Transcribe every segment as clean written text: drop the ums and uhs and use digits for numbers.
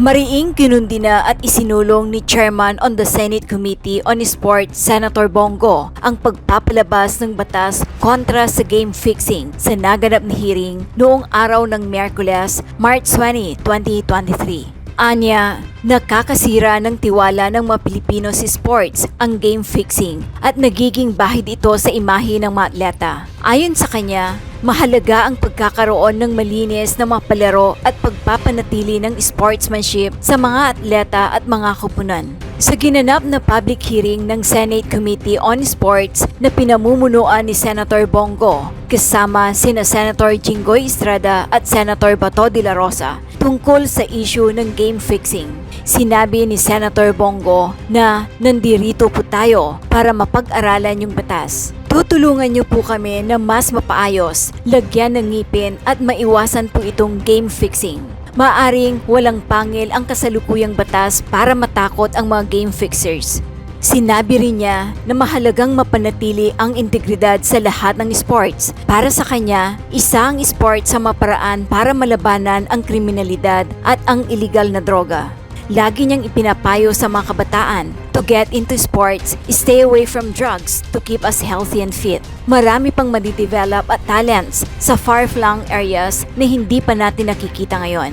Mariing kinundi na at isinulong ni Chairman on the Senate Committee on Sport, Senator Bongo, ang pagpapalabas ng batas kontra sa game fixing sa naganap na hearing noong araw ng Miyerkules, March 20, 2023. Anya, nakakasira ng tiwala ng mga Pilipino sa sports ang game fixing at nagiging bahid ito sa imahe ng mga atleta. Ayon sa kanya, mahalaga ang pagkakaroon ng malinis na mga palaro at pagpapanatili ng sportsmanship sa mga atleta at mga koponan. Sa ginanap na public hearing ng Senate Committee on Sports na pinamumunuan ni Senator Bongo, kasama sina Senator Jinggoy Estrada at Senator Bato de la Rosa, tungkol sa issue ng game fixing. Sinabi ni Senator Bongo na nandirito po tayo para mapag-aralan yung batas. Tutulungan niyo po kami na mas mapaayos, lagyan ng ngipin at maiwasan po itong game fixing. Maaring walang pangil ang kasalukuyang batas para matakot ang mga game fixers. Sinabi rin niya na mahalagang mapanatili ang integridad sa lahat ng sports. Para sa kanya, isa ang sport sa maparaan para malabanan ang kriminalidad at ang illegal na droga. Lagi niyang ipinapayo sa mga kabataan to get into sports, stay away from drugs to keep us healthy and fit. Marami pang madidevelop at talents sa far-flung areas na hindi pa natin nakikita ngayon.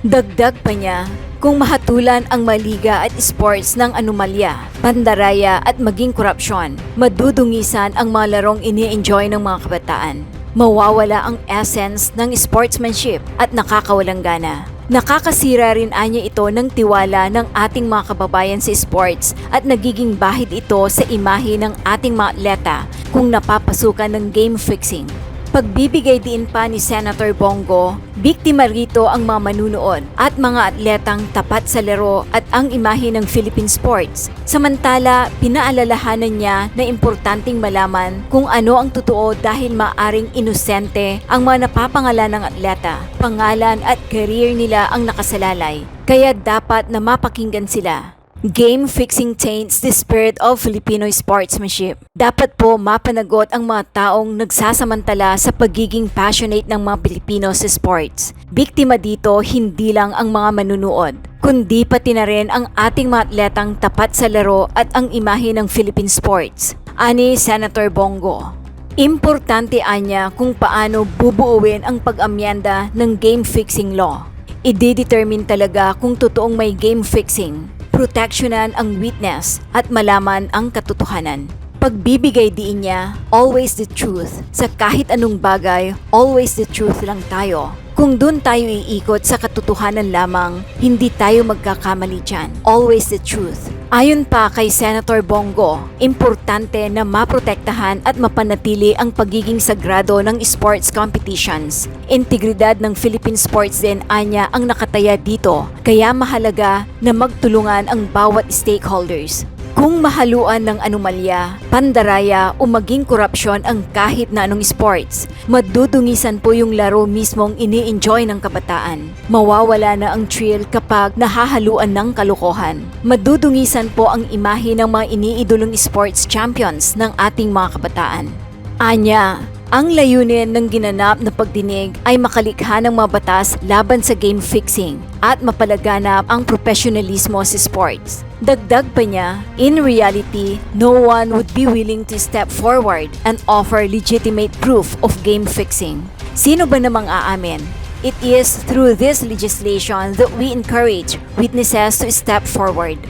Dagdag pa niya, kung mahatulan ang maliga at sports ng anomalya, pandaraya at maging korupsyon, madudungisan ang mga larong ini-enjoy ng mga kabataan. Mawawala ang essence ng sportsmanship at nakakawalang gana. Nakakasira rin anya ito ng tiwala ng ating mga kababayan sa sports at nagiging bahid ito sa imahe ng ating mga atleta kung napapasukan ng game fixing. Pagbibigay din pa ni Senator Bongo, biktima rito ang mga manunood at mga atletang tapat sa laro at ang imahe ng Philippine sports. Samantala, pinaalalahanan niya na importanteng malaman kung ano ang totoo dahil maaring inosente ang mga napapangalan ng atleta. Pangalan at career nila ang nakasalalay, kaya dapat na mapakinggan sila. Game fixing taints the spirit of Filipino sportsmanship. Dapat po mapanagot ang mga taong nagsasamantala sa pagiging passionate ng mga Pilipino sa sports. Biktima dito hindi lang ang mga manunood, kundi pati na rin ang ating mga atletang tapat sa laro at ang imahe ng Philippine sports. Ani Senator Bongo. Importante anya kung paano bubuuin ang pag-amyenda ng game fixing law. I-determine talaga kung totoong may game fixing. Proteksyonan ang witness at malaman ang katotohanan. Pagbibigay diin niya, always the truth. Sa kahit anong bagay, always the truth lang tayo. Kung dun tayo iikot sa katotohanan lamang, hindi tayo magkakamali dyan. Always the truth. Ayon pa kay Senator Bongo, importante na maprotektahan at mapanatili ang pagiging sagrado ng sports competitions. Integridad ng Philippine sports din anya ang nakataya dito, kaya mahalaga na magtulungan ang bawat stakeholders. Kung mahaluan ng anomalya, pandaraya o maging korupsyon ang kahit na anong sports, madudungisan po yung laro mismong ini-enjoy ng kabataan. Mawawala na ang thrill kapag nahahaluan ng kalokohan. Madudungisan po ang imahe ng mga iniidolong sports champions ng ating mga kabataan. Anya, ang layunin ng ginanap na pagdinig ay makalikha ng mga batas laban sa game fixing at mapalaganap ang profesionalismo sa sports. Dagdag pa niya, in reality, no one would be willing to step forward and offer legitimate proof of game fixing. Sino ba namang aamin? It is through this legislation that we encourage witnesses to step forward.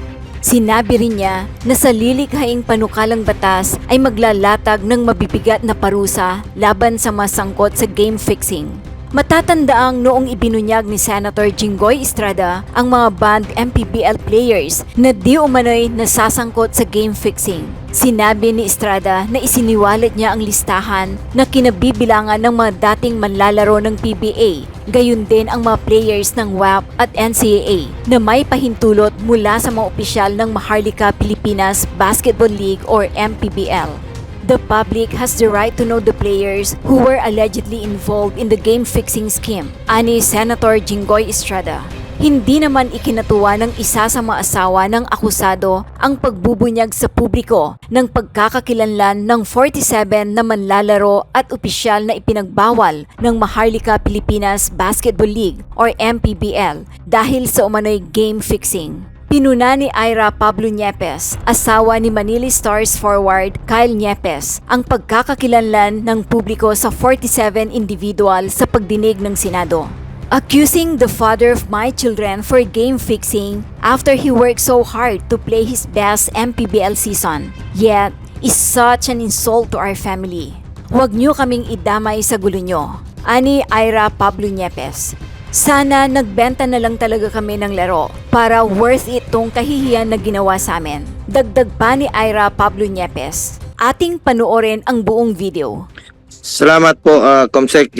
Sinabi rin niya na sa lilikhaing panukalang batas ay maglalatag ng mabibigat na parusa laban sa masangkot sa game fixing. Matatandaang noong ibinunyag ni Senator Jinggoy Estrada ang mga banned MPBL players na di umano'y nasasangkot sa game fixing. Sinabi ni Estrada na isiniwalat niya ang listahan na kinabibilangan ng mga dating manlalaro ng PBA, gayon din ang mga players ng WAP at NCAA na may pahintulot mula sa mga opisyal ng Maharlika Pilipinas Basketball League or MPBL. The public has the right to know the players who were allegedly involved in the game fixing scheme, ani Senator Jinggoy Estrada. Hindi naman ikinatuwa ng isa sa mga asawa ng akusado ang pagbubunyag sa publiko ng pagkakakilanlan ng 47 na manlalaro at opisyal na ipinagbawal ng Maharlika Pilipinas Basketball League or MPBL dahil sa umano'y game fixing. Pinuna ni Ira Pablo Ñepes, asawa ni Manila Stars forward Kyle Ñepes, ang pagkakakilanlan ng publiko sa 47 individual sa pagdinig ng Senado. Accusing the father of my children for game fixing after he worked so hard to play his best MPBL season, yet is such an insult to our family. Huwag niyo kaming idamay sa gulo niyo. Ani Ira Pablo Ñepes. Sana nagbenta na lang talaga kami ng laro para worth it tong kahihiyan na ginawa sa amin. Dagdag pa ni Ira Pablo Ñepes. Ating panoorin ang buong video. Salamat po, Comsec.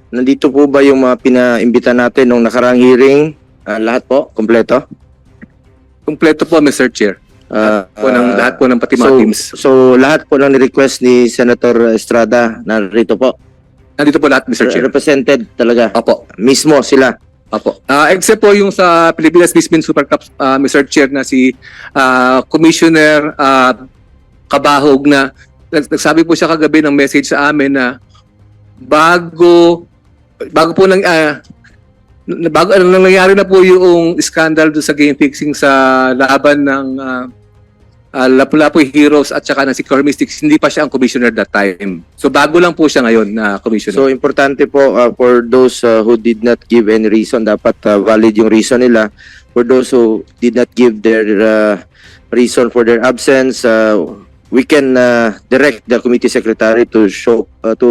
Nandito po ba yung mga pinaimbita natin nung nakaraang hearing? Lahat po? Kompleto? Kompleto po, Mr. Chair. Lahat po ng pati mga teams. So, lahat po ng request ni Senator Estrada narito po? Nandito po lahat, Mr. Chair. Represented talaga? Opo. Mismo sila? Opo. Except po yung sa Pilipinas Bismin Super Cup, Mr. Chair, na si Commissioner Kabahog na nagsabi po siya kagabi ng message sa amin na bago nangyari na po yung scandal do sa game fixing sa laban ng Lapu-Lapu Heroes at saka ng si Core Mystics, hindi pa siya ang commissioner that time. So bago lang po siya ngayon na commissioner. So importante po for those who did not give any reason, dapat valid yung reason nila. For those who did not give their reason for their absence, we can direct the committee secretary to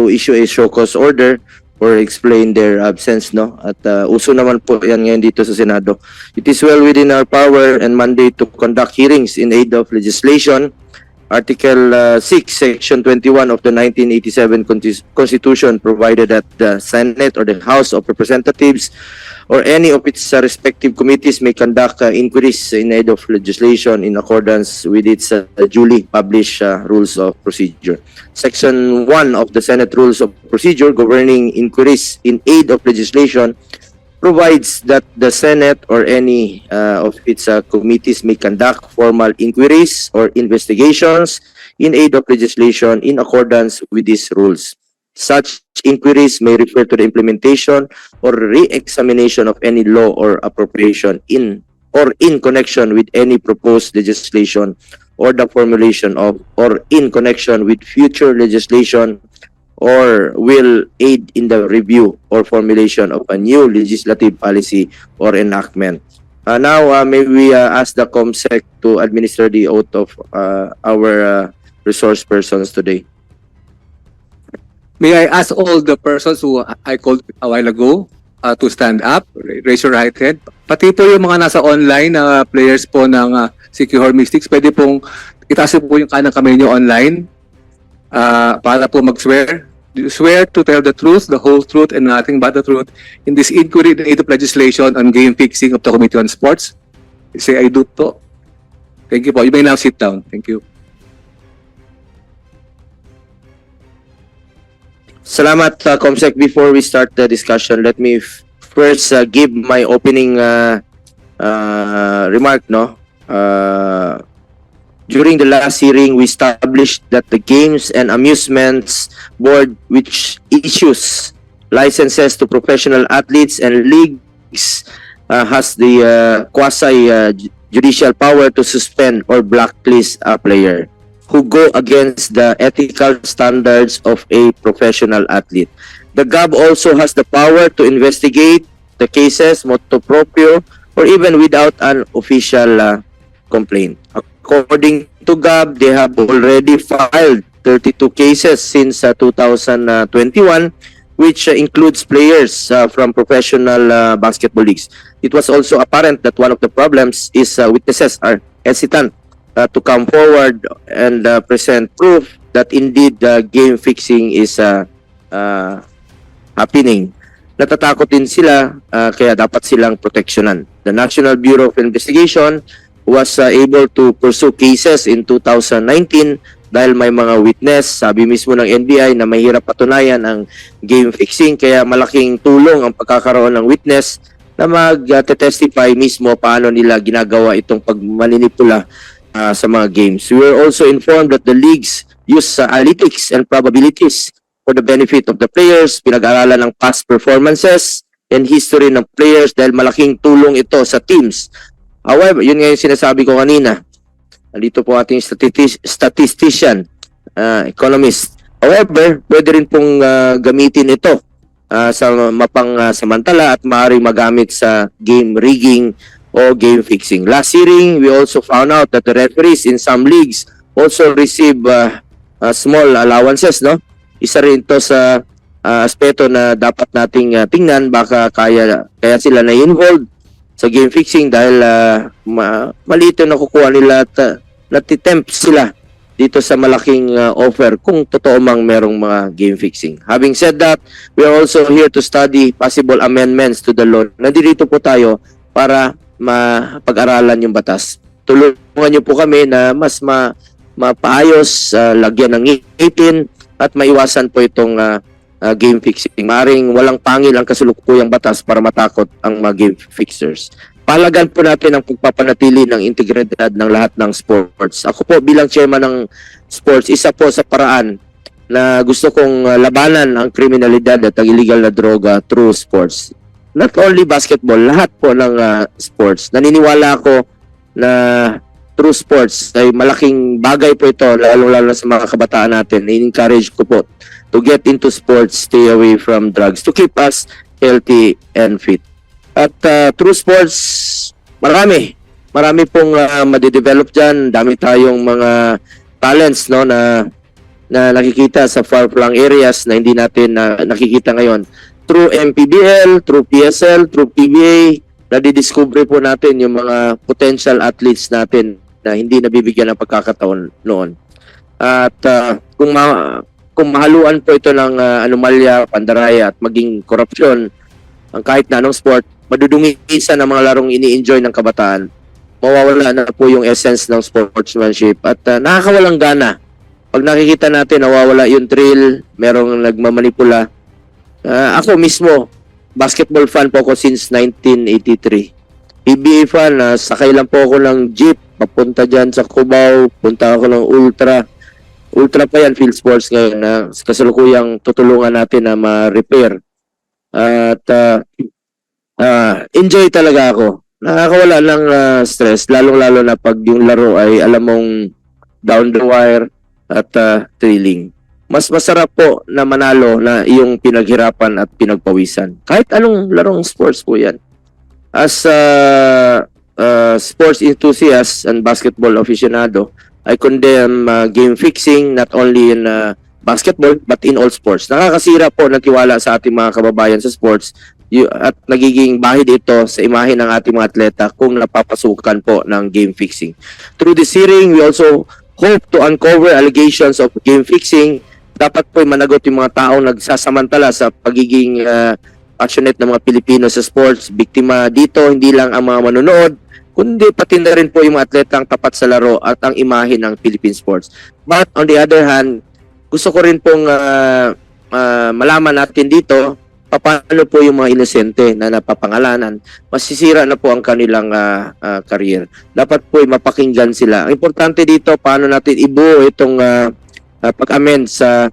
issue a show cause order or explain their absence, no? At uso naman po yan ngayon dito sa Senado. It is well within our power and mandate to conduct hearings in aid of legislation. Article 6, Section 21 of the 1987 Constitution provided that the Senate or the House of Representatives or any of its respective committees may conduct inquiries in aid of legislation in accordance with its duly published rules of procedure. Section 1 of the Senate Rules of Procedure governing inquiries in aid of legislation provides that the Senate or any of its committees may conduct formal inquiries or investigations in aid of legislation in accordance with these rules. Such inquiries may refer to the implementation or re-examination of any law or appropriation in connection with any proposed legislation or the formulation of or in connection with future legislation or will aid in the review or formulation of a new legislative policy or enactment. Now, may we ask the COMSEC to administer the oath of our resource persons today. May I ask all the persons who I called a while ago to stand up, raise your right hand. Pati po yung mga nasa online na players po ng Secure Mystics, pwede pong itaas po yung kanang kamay nyo online para po mag-swear. You swear to tell the truth, the whole truth, and nothing but the truth in this inquiry in aid of legislation on game fixing of the Committee on Sports. Say, I do po. Thank you po. You may now sit down. Thank you. Salamat, Comsec. Before we start the discussion, let me first give my opening remark. During the last hearing, we established that the Games and Amusements Board, which issues licenses to professional athletes and leagues, has the quasi-judicial power to suspend or blacklist a player who go against the ethical standards of a professional athlete. The GAB also has the power to investigate the cases motu proprio or even without an official complaint. According to GAB, they have already filed 32 cases since 2021, which includes players from professional basketball leagues. It was also apparent that one of the problems is witnesses are hesitant to come forward and present proof that indeed game fixing is happening. Natatakot din sila, kaya dapat silang proteksyonan. The National Bureau of Investigation was able to pursue cases in 2019 dahil may mga witness. Sabi mismo ng NBI na mahirap patunayan ang game fixing, kaya malaking tulong ang pagkakaroon ng witness na mag-testify mismo paano nila ginagawa itong pagmaninipula sa mga games. We were also informed that the leagues use analytics and probabilities for the benefit of the players. Pinag-aralan ng past performances and history ng players dahil malaking tulong ito sa teams. However, yun nga yung sinasabi ko kanina. Nandito po ating statistician, economist. However, pwede rin pong gamitin ito sa samantala at maaaring magamit sa game rigging o game fixing. Last hearing, we also found out that the referees in some leagues also receive small allowances, no? Isa rin ito sa aspeto na dapat nating tingnan, baka kaya sila na involved sa game fixing dahil maliit yung nakukuha nila at natitempt sila dito sa malaking offer kung totoo mang merong mga game fixing. Having said that, we are also here to study possible amendments to the law. Nandito po tayo para mapag-aralan yung batas. Tulungan niyo po kami na mas mapaayos, lagyan ng ngipin at maiwasan po itong game fixing. Maring walang pangil ang kasulukuyang batas para matakot ang mga game fixers. Palagan po natin ang pagpapanatili ng integridad ng lahat ng sports. Ako po bilang chairman ng sports, isa po sa paraan na gusto kong labanan ang kriminalidad at ang illegal na droga through sports. Not only basketball, lahat po ng sports. Naniniwala ako na through sports ay malaking bagay po ito, lalo-lalo sa mga kabataan natin. I-encourage ko po to get into sports, stay away from drugs, to keep us healthy and fit. At through sports, marami pong madidevelop dyan. Dami tayong mga talents, no, na nakikita sa far-flung areas na hindi natin nakikita ngayon. Through MPBL, through PSL, through PBA, nadidiscover po natin yung mga potential athletes natin na hindi nabibigyan ng pagkakataon noon. At kung mahaluan po ito ng anomalya, pandaraya at maging korupsyon, ang kahit na anong sport, madudungisan ang mga larong ini-enjoy ng kabataan, mawawala na po yung essence ng sportsmanship at nakakawalang gana. Pag nakikita natin, nawawala yung thrill, merong nagmamanipula. Ako mismo, basketball fan po ako since 1983. PBA fan, sakay lang po ako ng jeep, papunta dyan sa Cubao, punta ako ng Ultra. Ultra pa yan, Field Sports ngayon, na kasalukuyang tutulungan natin na ma-repair. At enjoy talaga ako. Nakakawala ng stress, lalong-lalo na pag yung laro ay alam mong down the wire at thrilling. Mas masarap po na manalo na iyong pinaghirapan at pinagpawisan. Kahit anong larong sports po yan. As sports enthusiast and basketball aficionado, I condemn game fixing not only in basketball but in all sports. Nakakasira po ng tiwala sa ating mga kababayan sa sports at nagiging bahid ito sa imahe ng ating mga atleta kung napapasukan po ng game fixing. Through this hearing, we also hope to uncover allegations of game fixing. Dapat po managot yung mga taong nagsasamantala sa pagiging passionate ng mga Pilipino sa sports. Biktima dito, hindi lang ang mga manonood, kundi pati na rin po yung mga atletang tapat sa laro at ang imahe ng Philippine sports. But on the other hand, gusto ko rin pong malaman natin dito paano po yung mga inosente na napapangalanan, masisira na po ang kanilang career. Dapat po mapakinggan sila. Ang importante dito, paano natin ibuo itong pag-amend sa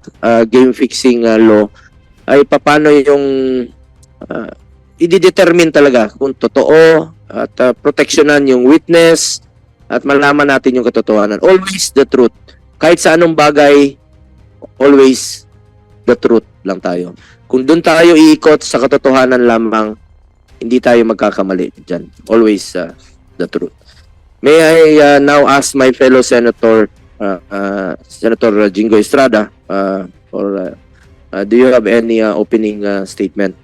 game fixing law, ay paano yung i-determine talaga kung totoo at proteksyonan yung witness at malaman natin yung katotohanan. Always the truth. Kahit sa anong bagay, always the truth lang tayo. Kung doon tayo iikot sa katotohanan lamang, hindi tayo magkakamali dyan. Always the truth. May I now ask my fellow Senator, Senator Jingo Estrada, do you have any opening statement,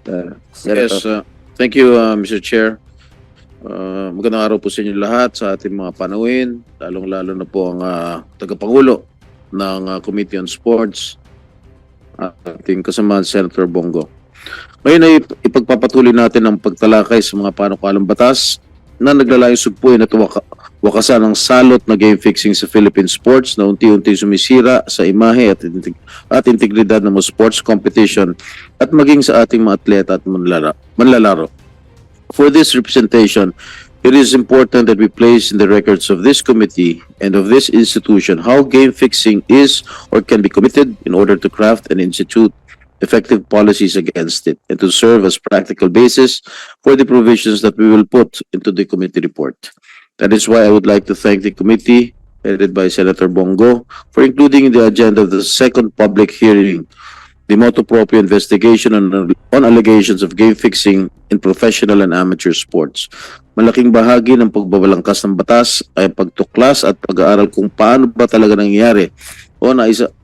Senator? Yes, thank you, Mr. Chair. Magandang araw po sa inyo lahat, sa ating mga panuwin, lalong-lalo na po ang tagapangulo ng Committee on Sports, ating kasama Senator Bongo. Ngayon ay ipagpapatuloy natin ang pagtalakay sa mga panukalang batas na naglalayong sugpuin at wakasan ng salot na game fixing sa Philippine sports na unti-unti sumisira sa imahe at integridad ng mga sports competition at maging sa ating mga atleta at manlalaro. For this representation, it is important that we place in the records of this committee and of this institution how game fixing is or can be committed in order to craft and institute effective policies against it and to serve as practical basis for the provisions that we will put into the committee report. That is why I would like to thank the committee headed by Senator Bongo for including in the agenda of the second public hearing the motu proprio investigation on allegations of game fixing in professional and amateur sports. Malaking bahagi ng pagbabalangkas ng batas ay pagtuklas at pag-aaral kung paano ba talaga nangyayari o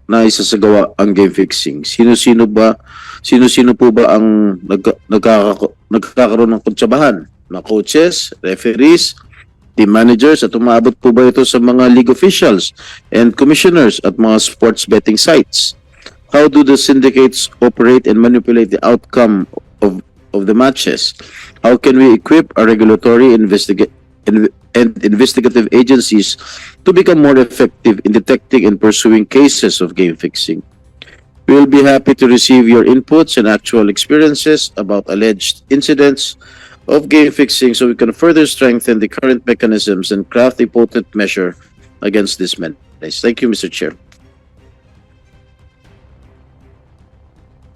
naisasagawa ang game fixing. Sino-sino po ba ang nagkakaroon ng kuntsabahan? Mga coaches, referees, team managers, at umabot po ba ito sa mga league officials and commissioners at mga sports betting sites? How do the syndicates operate and manipulate the outcome of the matches? How can we equip our regulatory and investigative agencies to become more effective in detecting and pursuing cases of game fixing? We will be happy to receive your inputs and actual experiences about alleged incidents of game fixing so we can further strengthen the current mechanisms and craft a potent measure against this menace. Thank you, Mr. Chair.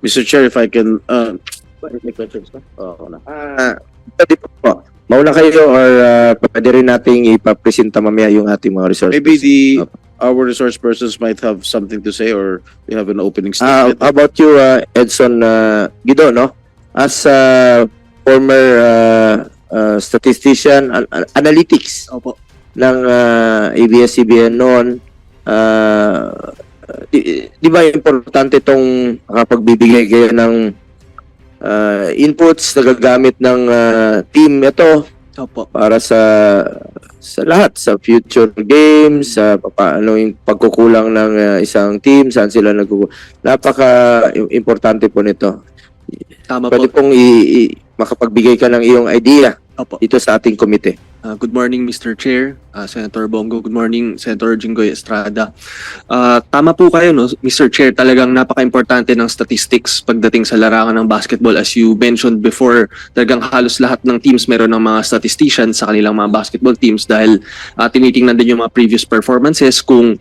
Mr. Chair, if I can, may questions ka? Pwede po. Mauna kayo or pwede rin nating ipapresenta mamaya yung ating mga resources. maybe our resource persons might have something to say or we have an opening How statement. about you, Edson Guido, no? As former statistician, analytics Opo. ng ABS-CBN noon, di ba importante itong makapagbibigay kayo ng inputs na gagamit ng team ito Opo. para sa lahat, sa future games, sa paano yung pagkukulang ng isang team, saan sila napaka-importante po nito. Tama Pwede po. pong makapagbigay ka ng iyong idea Opo. dito sa ating komite. Good morning, Mr. Chair, Senator Bongo. Good morning, Senator Jinggoy Estrada. Tama po kayo, no? Mr. Chair, talagang napaka-importante ng statistics pagdating sa larangan ng basketball. As you mentioned before, talagang halos lahat ng teams meron ng mga statisticians sa kanilang mga basketball teams dahil tinitingnan din yung mga previous performances kung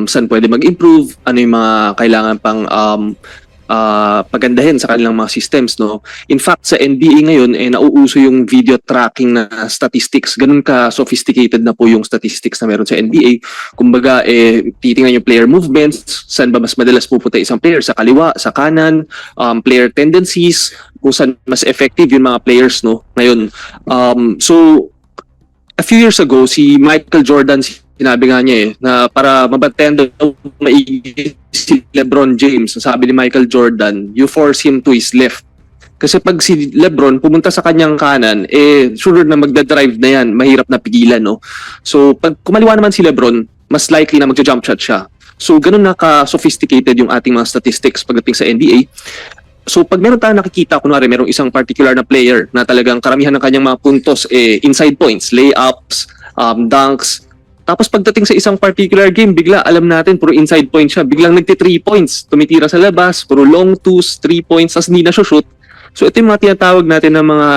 saan pwede mag-improve, ano yung mga kailangan pang pagandahin sa kanilang mga systems, no. In fact, sa NBA ngayon nauuso yung video tracking na statistics. Ganun ka sophisticated na po yung statistics na meron sa NBA. Kumbaga titingnan yung player movements, saan ba mas madalas pupunta isang player, sa kaliwa, sa kanan, player tendencies, kung saan mas effective yung mga players, no. Ngayon, so a few years ago si Michael Jordan, sinabi nga niya na para mabantayan daw maigi si LeBron James, sabi ni Michael Jordan, you force him to his left. Kasi pag si LeBron pumunta sa kanyang kanan, sure na magdadrive na yan, mahirap na pigilan, no? So pag kumaliwa naman si LeBron, mas likely na magja-jump shot siya. So ganun na ka-sophisticated yung ating mga statistics pagdating sa NBA. So pag meron tayong nakikita, kunwari merong isang particular na player na talagang karamihan ng kanyang mga puntos inside points, layups, dunks. Tapos pagdating sa isang particular game, bigla alam natin puro inside point siya. Biglang nagti 3 points, tumitira sa labas, puro long twos, 3 points, as hindi na shoot. So ito yung mga tinatawag natin ng mga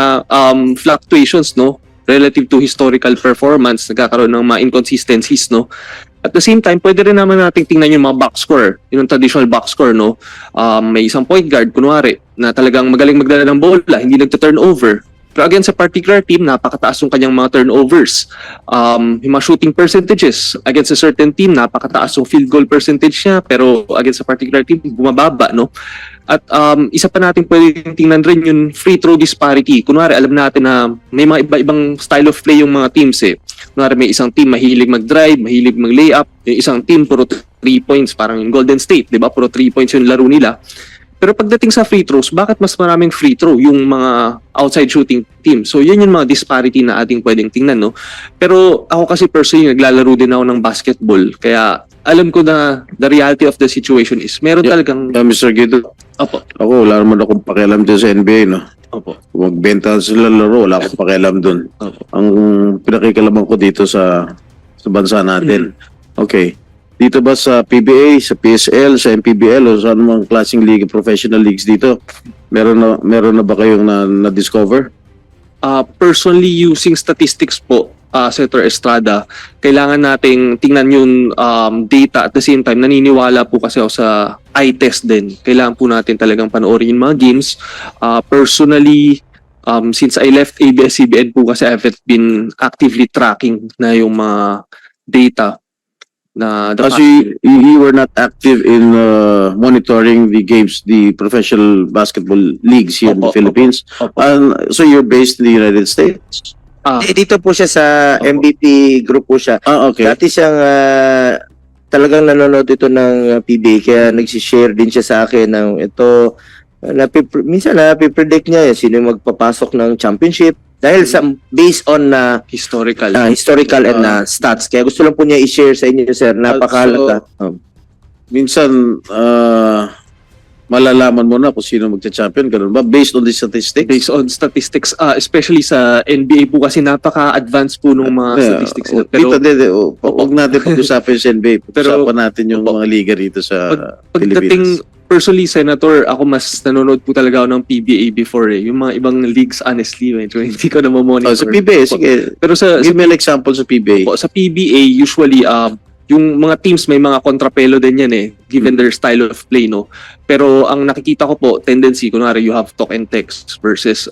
fluctuations, no? Relative to historical performance, nagkakaroon ng mga inconsistencies, no? At the same time, pwede rin naman natin tingnan yung mga box score, yung traditional box score, no? May isang point guard, kunwari, na talagang magaling magdala ng bola, hindi nagta-turnover. Pero again, sa particular team, napakataas yung kanyang mga turnovers. Yung mga shooting percentages against a certain team, napakataas yung field goal percentage niya, pero against a particular team, bumababa, no? At isa pa natin pwedeng tingnan rin yung free throw disparity. Kunwari, alam natin na may mga iba-ibang style of play yung mga teams, Kunwari, may isang team mahilig mag-drive, mahilig mag-layup, yung isang team puro 3 points, parang yung Golden State, di ba? Puro 3 points yung laro nila. Pero pagdating sa free throws, bakit mas maraming free throw yung mga outside shooting team? So yun yung mga disparity na ating pwedeng tingnan, no? Pero ako kasi personally, naglalaro din ako ng basketball. Kaya alam ko na the reality of the situation is meron talagang... Mr. Guido, Opo. ako wala naman akong pakialam dyan sa NBA, no? Opo. Kung magbenta sila laro, wala akong pakialam dun. Opo. Ang pinakikalaman ko dito sa bansa natin. Okay. Dito ba sa PBA, sa PSL, sa MPBL o sa anumang klaseng league, professional leagues dito, meron na ba kayong na-discover? Personally, using statistics po, Senator Estrada, kailangan nating tingnan yung data. At the same time, naniniwala po kasi ako sa eye test din. Kailangan po natin talagang panoorin yung mga games. Personally, since I left ABS-CBN po kasi I haven't been actively tracking na yung mga data na the Kasi past- you were not active in monitoring the games, the professional basketball leagues here in the Opo, Philippines. Opo. So you're based in the United States? Dito po siya sa Opo. MVP group po siya. Okay. Dati siyang talagang nanonood ito ng PBA kaya nagsishare din siya sa akin ng ito. Minsan napipredict niya sino yung magpapasok ng championship dahil sa based on historical. historical and stats. Kaya gusto lang po niya i-share sa inyo, sir. Napakahalaga. Minsan, malalaman mo na kung sino magcha-champion, ganun ba? Based on the statistics? Based on statistics, especially sa NBA po kasi napaka-advanced po ng mga statistics nila. Pero Huwag natin pag-usapan sa NBA. Pero- Pag-usapan natin yung mga liga rito sa pagdating, Philippines. personally, Senator, ako mas nanonood po talaga ako ng PBA before eh. Yung mga ibang leagues, honestly, medyo hindi ko na mamonitor. Sa PBA, sige. Pero sa Give me an example sa PBA. sa PBA, usually, yung mga teams may mga kontrapelo din yan eh, given their style of play, no? Pero ang nakikita ko po, tendency, kunwari you have talk and text versus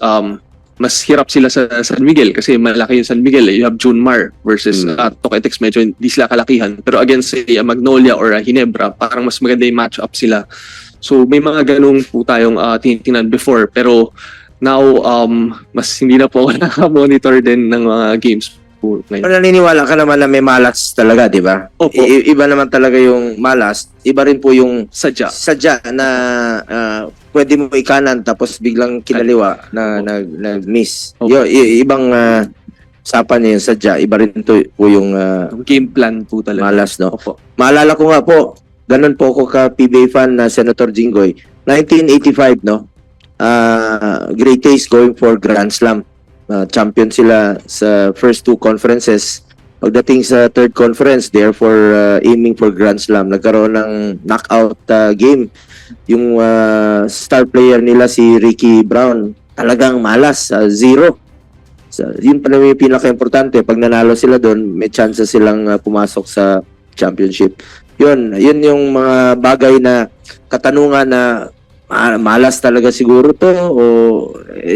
mas hirap sila sa San Miguel kasi malaki yung San Miguel eh. You have Junmar versus talk and text, medyo hindi sila kalakihan. Pero against say, Magnolia or Ginebra, parang mas maganda yung match-up sila. So may mga ganung po tayong tinitingnan before. Pero now, mas hindi na po ako nakamonitor din ng mga games po ngayon. Pero naniniwala ka naman na may malas talaga, di ba? Opo. Iba naman talaga yung malas. Iba rin po yung Sadya. sadya na pwede mo ikanan tapos biglang kinaliwa na nag-miss. Opo. Ibang usapan niya yung sadya. Iba rin po yung Game plan po talaga. malas, no? Opo. Maalala ko nga po, ganun po ako ka PBA fan na Senator Jinggoy. 1985, no? Great Taste going for Grand Slam. Champion sila sa first two conferences. Pagdating sa third conference, therefore aiming for Grand Slam. Nagkaroon ng knockout game. Yung star player nila si Ricky Brown, talagang malas, zero. So, yun pa naman yung pinaka-importante. Pag nanalo sila doon, may chance silang pumasok sa championship. Yun yung mga bagay na katanungan na malas talaga siguro to o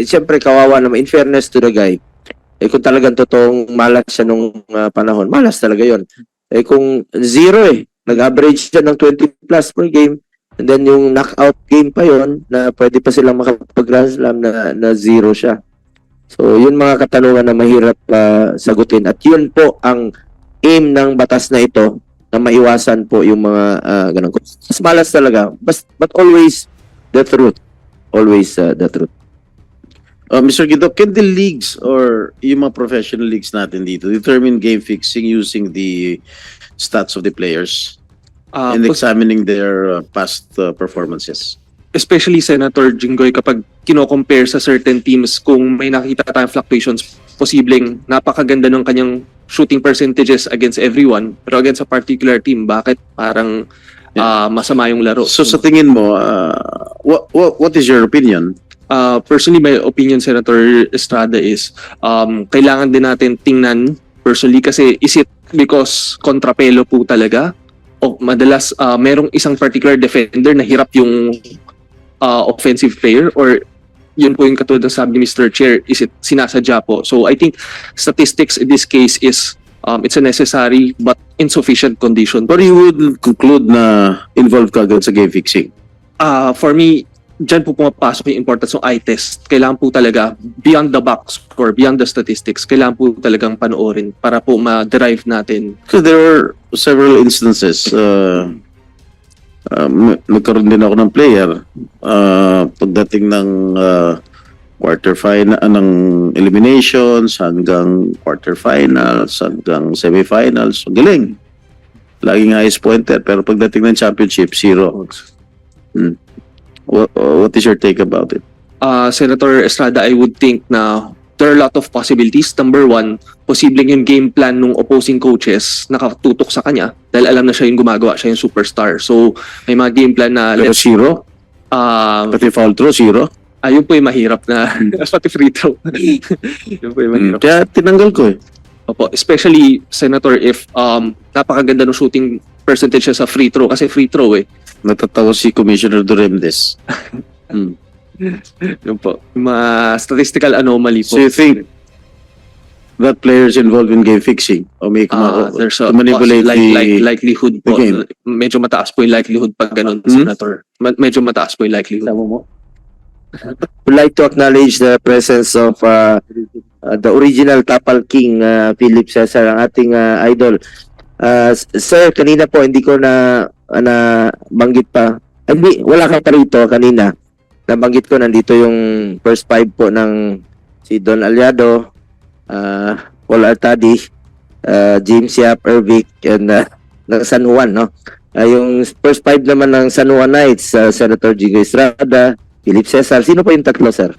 siyempre kawawa naman, in fairness to the guy. Kung talagang totoong malas siya nung panahon, malas talaga yon. Kung zero nag-average siya ng 20 plus per game, and then yung knockout game pa yon na pwede pa silang makapag-Grand Slam na zero siya. So yun mga katanungan na mahirap sagutin, at yun po ang aim ng batas na ito, na maiwasan po yung mga ganun. Mas malas talaga, but always the truth. Always the truth. Mr. Guido, can the leagues or yung mga professional leagues natin dito determine game fixing using the stats of the players and examining their past performances? Especially Senator Jinggoy, kapag kino-compare sa certain teams, kung may nakita tayong fluctuations, posibleng napakaganda ng kanyang shooting percentages against everyone, pero against a particular team, bakit parang masama yung laro? So sa tingin mo, what is your opinion? Personally, my opinion, Senator Estrada, is kailangan din natin tingnan personally kasi is it because kontrapelo po talaga? O madalas merong isang particular defender na hirap yung offensive player, or yun po yung katulad ng sabi ni Mr. Chair, is it sinasadya po? So I think statistics in this case is it's a necessary but insufficient condition. But you would conclude na involved ka agad sa game fixing? For me, dyan po pumapasok yung importance ng eye test. Kailangan po talaga, beyond the box score, beyond the statistics, kailangan po talagang panoorin para po ma-derive natin. Because there were several instances. Nagkaroon din ako ng player pagdating ng quarterfinal, ng eliminations hanggang quarterfinals, hanggang semifinals. Galing. Laging highest pointer. Pero pagdating ng championship, zero. What is your take about it? Senator Estrada, I would think na there are a lot of possibilities. Number one, posibleng yung game plan ng opposing coaches nakatutok sa kanya dahil alam na siya yung gumagawa, siya yung superstar. So, may mga game plan na Pero zero? uh, Pati foul throw, zero? Yun po yung mahirap na pati free throw. Yun po yung mahirap. Kaya tinanggal ko eh. Opo, especially Senator if napakaganda ng shooting percentage niya sa free throw kasi free throw eh. Natatawa si Commissioner Duremdes. Yun po. Yung mga statistical anomaly po. So you think that players involved in game fixing o may There's a to manipulate likelihood po. the game. Medyo mataas po yung likelihood pag ganun, Senator. Medyo mataas po yung likelihood. Would like to acknowledge the presence of the original Tapal King, Philip Cesar, ang ating idol. Sir, kanina po hindi ko na banggit pa. Hindi, wala ka pa rito kanina. Nabanggit ko nandito yung first five po ng si Don Aliado, Paul Artadi, James Yap, Ervic, and ng San Juan, no? Yung first five naman ng San Juan Knights, Senator Jigo Estrada, Philip Cesar. Sino po yung tatlo, sir?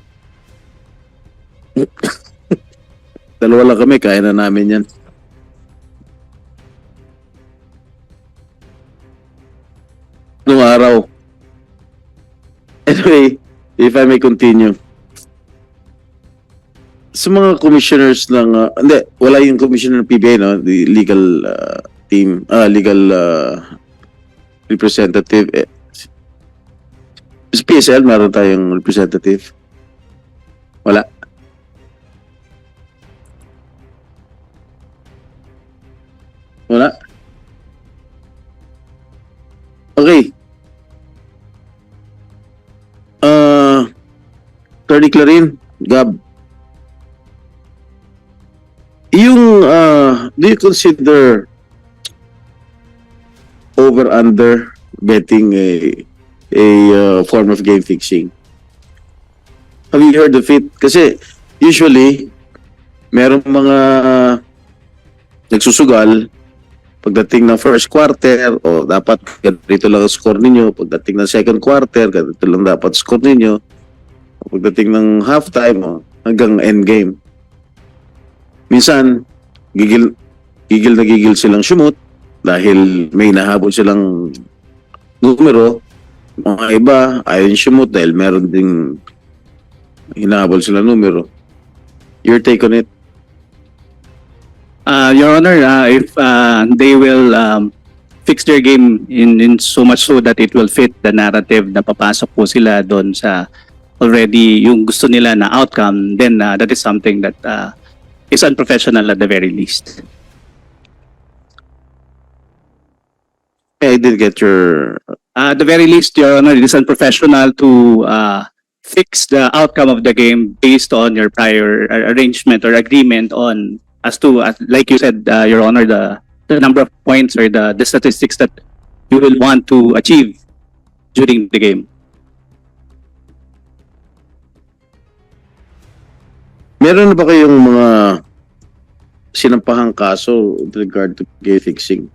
Dalawa lang kami, kaya na namin yan. Noong araw. Anyway, if I may continue. Sa mga commissioners ng, hindi, wala yung commissioner ng PBA, no? The legal team, legal representative. Sa PSL, meron tayong representative. Wala. Wala. Okay. Attorney Clarin, Gab. Yung, do you consider over-under betting a form of game fixing? Have you heard of it? Kasi usually, merong mga nagsusugal pagdating ng first quarter, o dapat ganito lang ang score ninyo. Pagdating ng second quarter, ganito lang dapat score ninyo. Pagdating ng halftime, hanggang end game. Minsan, gigil na gigil silang shumot dahil may nahabol silang numero. Mga iba, ayaw yung shumot dahil meron ding hinahabol silang numero. Your take on it? Your Honor, if they will fix their game in so much so that it will fit the narrative na papasok po sila doon sa already yung gusto nila na outcome, then that is something that is unprofessional at the very least. I did get your... At the very least, Your Honor, it is unprofessional to fix the outcome of the game based on your prior arrangement or agreement on as to, like you said, Your Honor, the number of points or the statistics that you will want to achieve during the game. Meron na ba kayong mga sinampahang kaso with regard to game fixing?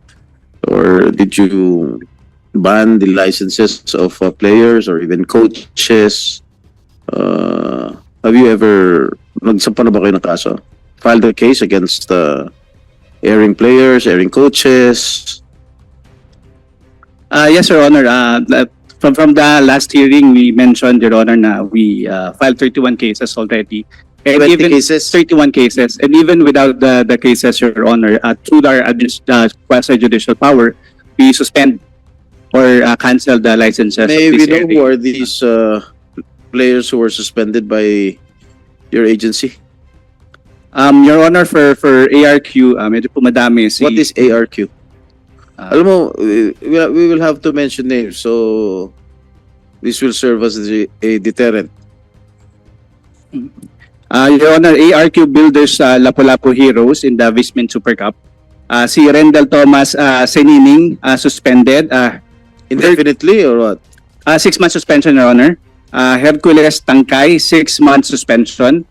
Or did you ban the licenses of players or even coaches? Have you ever, nagsampa na ba kayo ng kaso? Filed a case against airing players, airing coaches? Yes, Your Honor. From the last hearing, we mentioned, Your Honor, na we filed 31 cases already. And 20 even cases? 31 cases. And even without the cases, Your Honor, through our quasi-judicial power, we suspend or cancel the licenses May of we this know airing. who are these players who were suspended by your agency? Your Honor, for ARQ, medyo po madami. What is ARQ? Ah. Alam mo, we will have to mention names, so this will serve as a deterrent. Your Honor, ARQ Builders Lapu-Lapu Heroes in the Vismin Super Cup. Si Rendell Thomas Senining suspended. Indefinitely or what? 6-month suspension, Your Honor. Hercules Tangkay, 6-month suspension.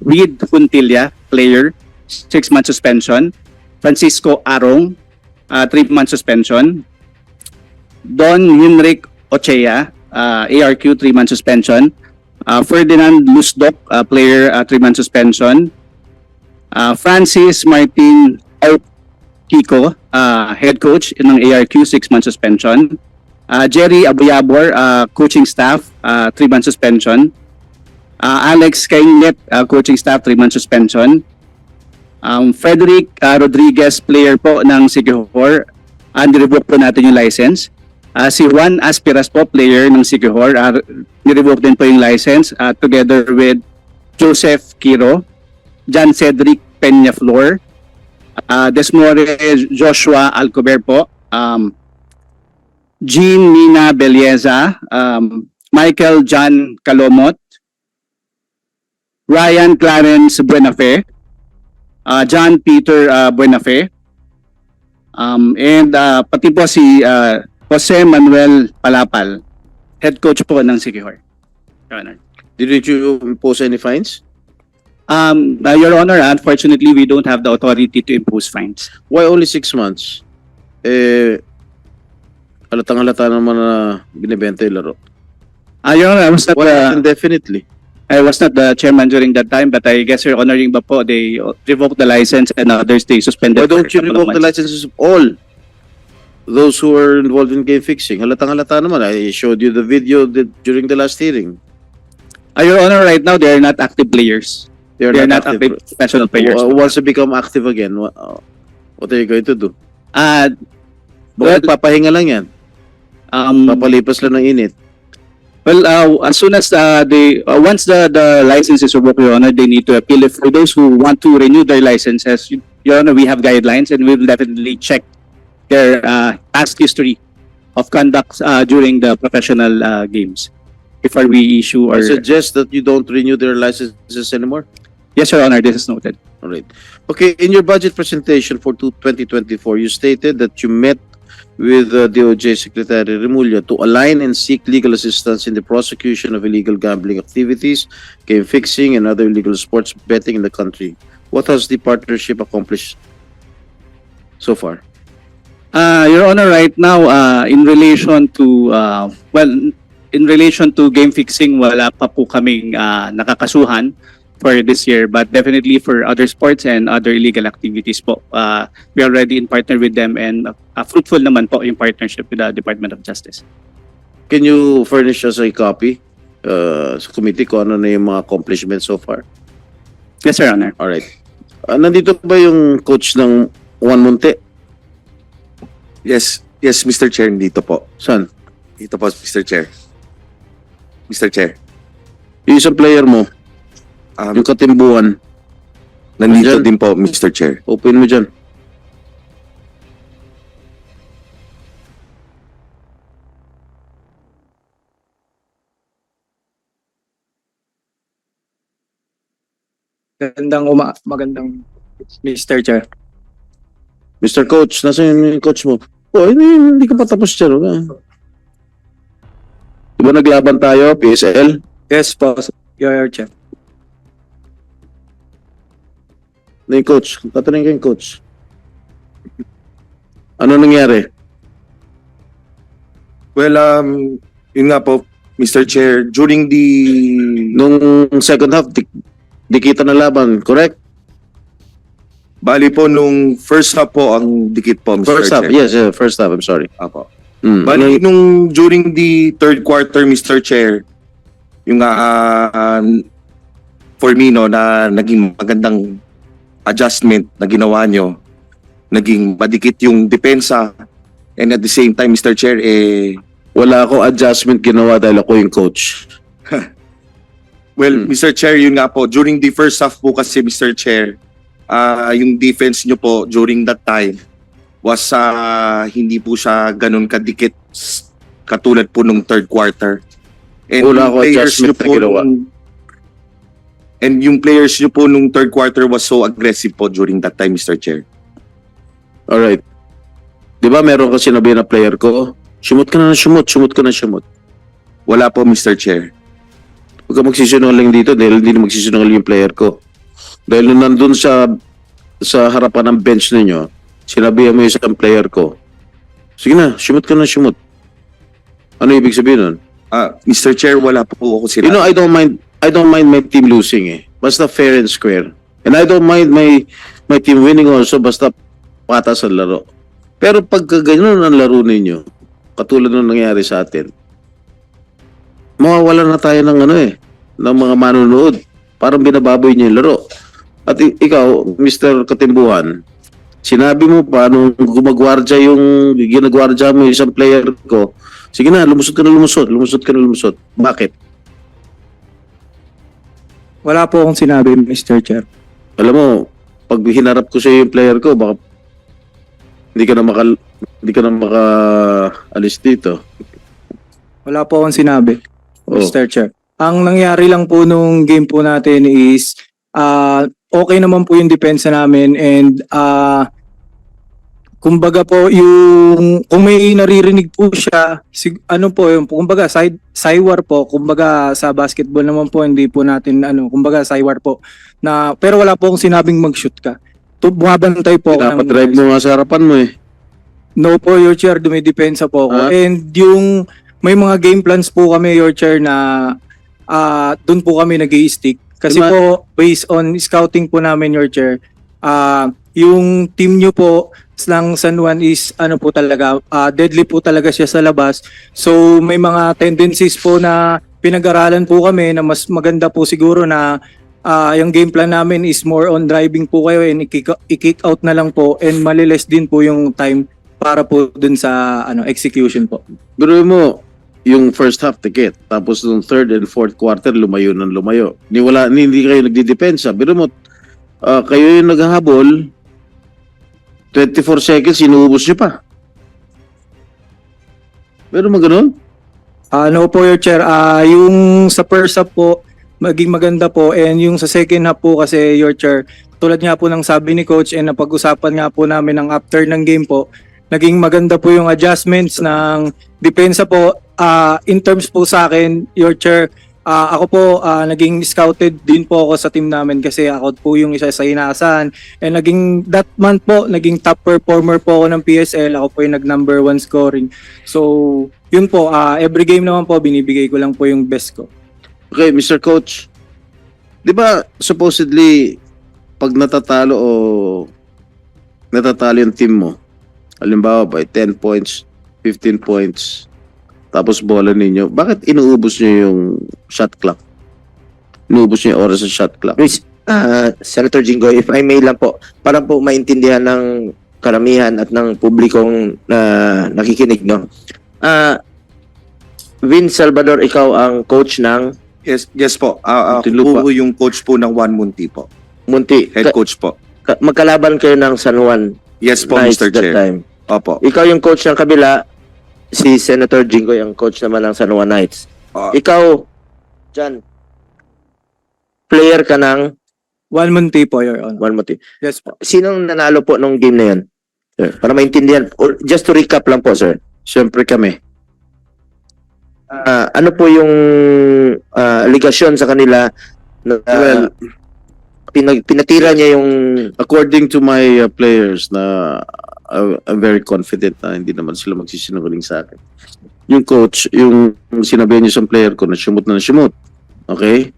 Reed Puntilla, player, 6-month suspension. Francisco Arong, 3-month suspension. Don Henrik Ochea, ARQ, 3-month suspension. Ferdinand Lusdok, player, 3-month suspension. Francis Martin Kiko, head coach ng ARQ, 6-month suspension. Jerry Abuyabor, coaching staff, 3-month suspension. Alex Kainlet, coaching staff, 3-month suspension. Frederick Rodriguez, player po ng Siquijor, nirevoke po natin yung license. Si Juan Aspiras po, player ng Siquijor, nirevoke din po yung license together with Joseph Quiro, John Cedric Peñaflor, Desmore Joshua Alcober po, Jean Nina Belleza, Michael John Calomot, Ryan Clarence Buenafe, John Peter Buenafe, and pati po si Jose Manuel Palapal, head coach po ng Siquijor. Your Honor. Did you impose any fines? Your Honor, unfortunately, we don't have the authority to impose fines. Why only 6 months? Halatang-halata naman na binibenta yung laro. Your Honor, Why indefinitely? I was not the chairman during that time, but I guess Your Honor, yung iba po, they revoked the license and others they suspended. Why don't for you a couple of revoke the months. licenses of all those who are involved in game fixing? Halatang-halata naman. I showed you the video during the last hearing. Your Honor, right now, they are not active players. They are They are not not active. active professional players. Once they become active again, what are you going to do? Well, Bakit papahinga lang yan? Papalipas lang ng init. Well, as soon as once the license is revoked, Your Honor, they need to appeal. If for those who want to renew their licenses, Your Honor, we have guidelines and we will definitely check their past history of conduct during the professional games before we issue I or. suggest that you don't renew their licenses anymore. Yes, Your Honor, this is noted. All right. Okay, in your budget presentation for 2024, you stated that you met with DOJ Secretary Remulla to align and seek legal assistance in the prosecution of illegal gambling activities, game fixing, and other illegal sports betting in the country. What has the partnership accomplished so far? Your Honor, right now, in relation to in relation to game fixing, wala pa po kaming nakakasuhan for this year, but definitely for other sports and other illegal activities po, we are already in partner with them and fruitful naman po yung partnership with the Department of Justice. Can you furnish us a copy sa committee kung ano na yung mga accomplishments so far? Yes, Your Honor. All right. Nandito ba yung coach ng Juan Monte? Yes, Mr. Chair, dito po. Saan? Dito po, Mr. Chair. Mr. Chair, Yung isang player mo, yung katimbuhan, nandito Nandyan? din po, Mr. Chair. open mo dyan. Magandang Mr. Chair. Mr. Coach, nasaan yung coach mo? Oh, hindi ka pa tapos dyan. Di ba naglaban tayo, PSL? Yes po, Your Chair. Na yung coach. Tatanungin ko yung coach. Ano nangyari? Well, yun nga po, Mr. Chair, during the... Nung second half, di kita na laban, correct? Bali po, nung first half po, ang dikit po, Mr. First half, Chair. yes, first half, I'm sorry. Apo. Mm. Bali, nung during the third quarter, Mr. Chair, yung for me, no, na naging magandang adjustment na ginawa nyo, naging madikit yung depensa, and at the same time, Mr. Chair, Wala akong adjustment ginawa dahil ako yung coach. well, Mr. Chair, yun nga po, during the first half po kasi, Mr. Chair, yung defense nyo po during that time was hindi po siya ganun kadikit katulad po nung third quarter. And Wala yung akong players adjustment nyo na po ginawa. and yung players nyo po nung third quarter was so aggressive po during that time, Mr. Chair. Alright. Di ba meron ka sinabi na player ko? Sumot ka na sumot. Wala po, Mr. Chair. Huwag ka magsisinungaling dito dahil hindi na magsisinungaling yung player ko. Dahil nung nandun sa harapan ng bench ninyo, sinabihan mo yung isang player ko, sige na, sumot ka na sumot. Ano ibig sabihin nun? Mr. Chair, wala po ako sila. You know, I don't mind my team losing eh. Basta fair and square. And I don't mind my team winning also basta patas ang laro. Pero pagka ganyan ang laro ninyo, katulad nung nangyari sa atin, mawawalan na tayo ng ng mga manonood. Parang binababoy niyo yung laro. At ikaw, Mr. Katimbuhan, sinabi mo pa nung gumagwardya yung ginagwardya mo yung isang player ko, sige na, lumusot ka na lumusot, lumusot ka na lumusot. Bakit? Wala po akong sinabi, Mr. Chair. Alam mo, pag hinarap ko sa yung player ko, baka hindi ka na alis dito. Wala po akong sinabi, Oh. Mr. Chair. Ang nangyari lang po nung game po natin is okay naman po yung depensa namin and kumbaga po yung kung may naririnig po siya ano po yung kumbaga sidewar po kumbaga sa basketball naman po hindi po natin kumbaga sidewar po na pero wala po akong sinabing mag-shoot ka. Bumabantay po ako Dapat drive mo nga sa harapan mo eh. No po, Your Chair, dumidepensa po ako. And yung may mga game plans po kami, Your Chair, na doon po kami nag-i-stick. Kasi Diba? po, based on scouting po namin, Your Chair, yung team nyo po ng San Juan is ano po talaga, deadly po talaga siya sa labas. So may mga tendencies po na pinag-aralan po kami na mas maganda po siguro na yung game plan namin is more on driving po kayo and i-kick out na lang po and maliles din po yung time para po dun sa execution po. Pero mo, yung first half ticket, tapos yung third and fourth quarter, lumayo ng lumayo. Hindi kayo nagdidepensa. Pero mo, kayo yung naghahabol, 24 seconds, inuubos nyo pa. Pero ganun? No po, Your Chair. Yung sa first half po, maging maganda po. And yung sa second half po kasi, Your Chair, tulad nga po ng sabi ni Coach and napag-usapan nga po namin ng after ng game po, naging maganda po yung adjustments ng depensa po. In terms po sa akin, Your Chair, ako po naging scouted din po ako sa team namin kasi ako po yung isa sa inaasahan. And naging that month po, naging top performer po ako ng PSL. Ako po yung nag-number 1 scoring. So, yun po, every game naman po, binibigay ko lang po yung best ko. Okay, Mr. Coach, di ba supposedly, pag natatalo yung team mo, halimbawa by 10 points, 15 points, tapos bola ninyo, bakit inuubos nyo yung shot clock? Inuubos nyo yung oras sa shot clock? Senator Jinggoy, if I may lang po, para po maintindihan ng karamihan at ng publikong nakikinig, no? Vince Salvador, ikaw ang coach ng Yes po. Ako Muntinlupa. po yung coach po ng One Munti po. Munti. Head coach po. Magkalaban kayo ng San Juan Yes po, Knights Mr. that Chair. time. Opo. Ikaw yung coach ng kabila, si Senator Jinggoy ang coach naman ng San Juan Knights. Ikaw, Jan, player ka ng One Munti po, Your Honor. One Munti. Yes po. Sinong nanalo po nung game na yan? Sir, para maintindihan. Or just to recap lang po, sir. Siyempre kami. Ano po yung allegation sa kanila na Well, pinatira niya yung according to my players na I'm very confident na hindi naman sila magsisinungaling sa akin. Yung coach, yung sinabi niya sa player ko na sumot na sumot. Okay?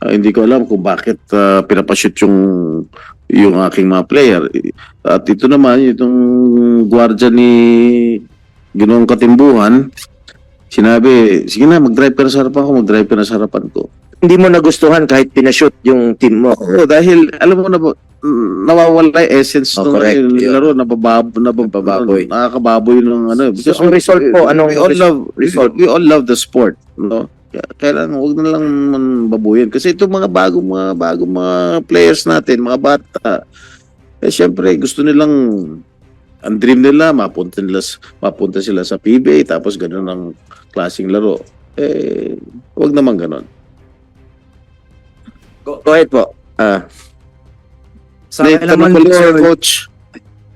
Hindi ko alam kung bakit pinapashoot yung aking mga player. At ito naman, itong gwardiya ni Ginoong Katimbuhan, sinabi, sige na, mag-drive ka na sa harapan ko, mag-drive ka na sa harapan ko. hindi mo nagustuhan kahit pinashoot yung team mo. Oo, dahil alam mo na nawawala yung essence ng correct. laro, nabababoy. Nakakababoy ng ano. So, ang result po, anong result? We all love the sport, no? Kailangan wag na lang babuyin kasi itong mga bagong mga players natin, mga bata. Syempre gusto nilang ang dream nila mapunta sila sa PBA tapos ganoon ang klaseng laro. Wag naman ganoon. Go ahead po. Sa akin naman, Tanong ko lang, Sir, coach.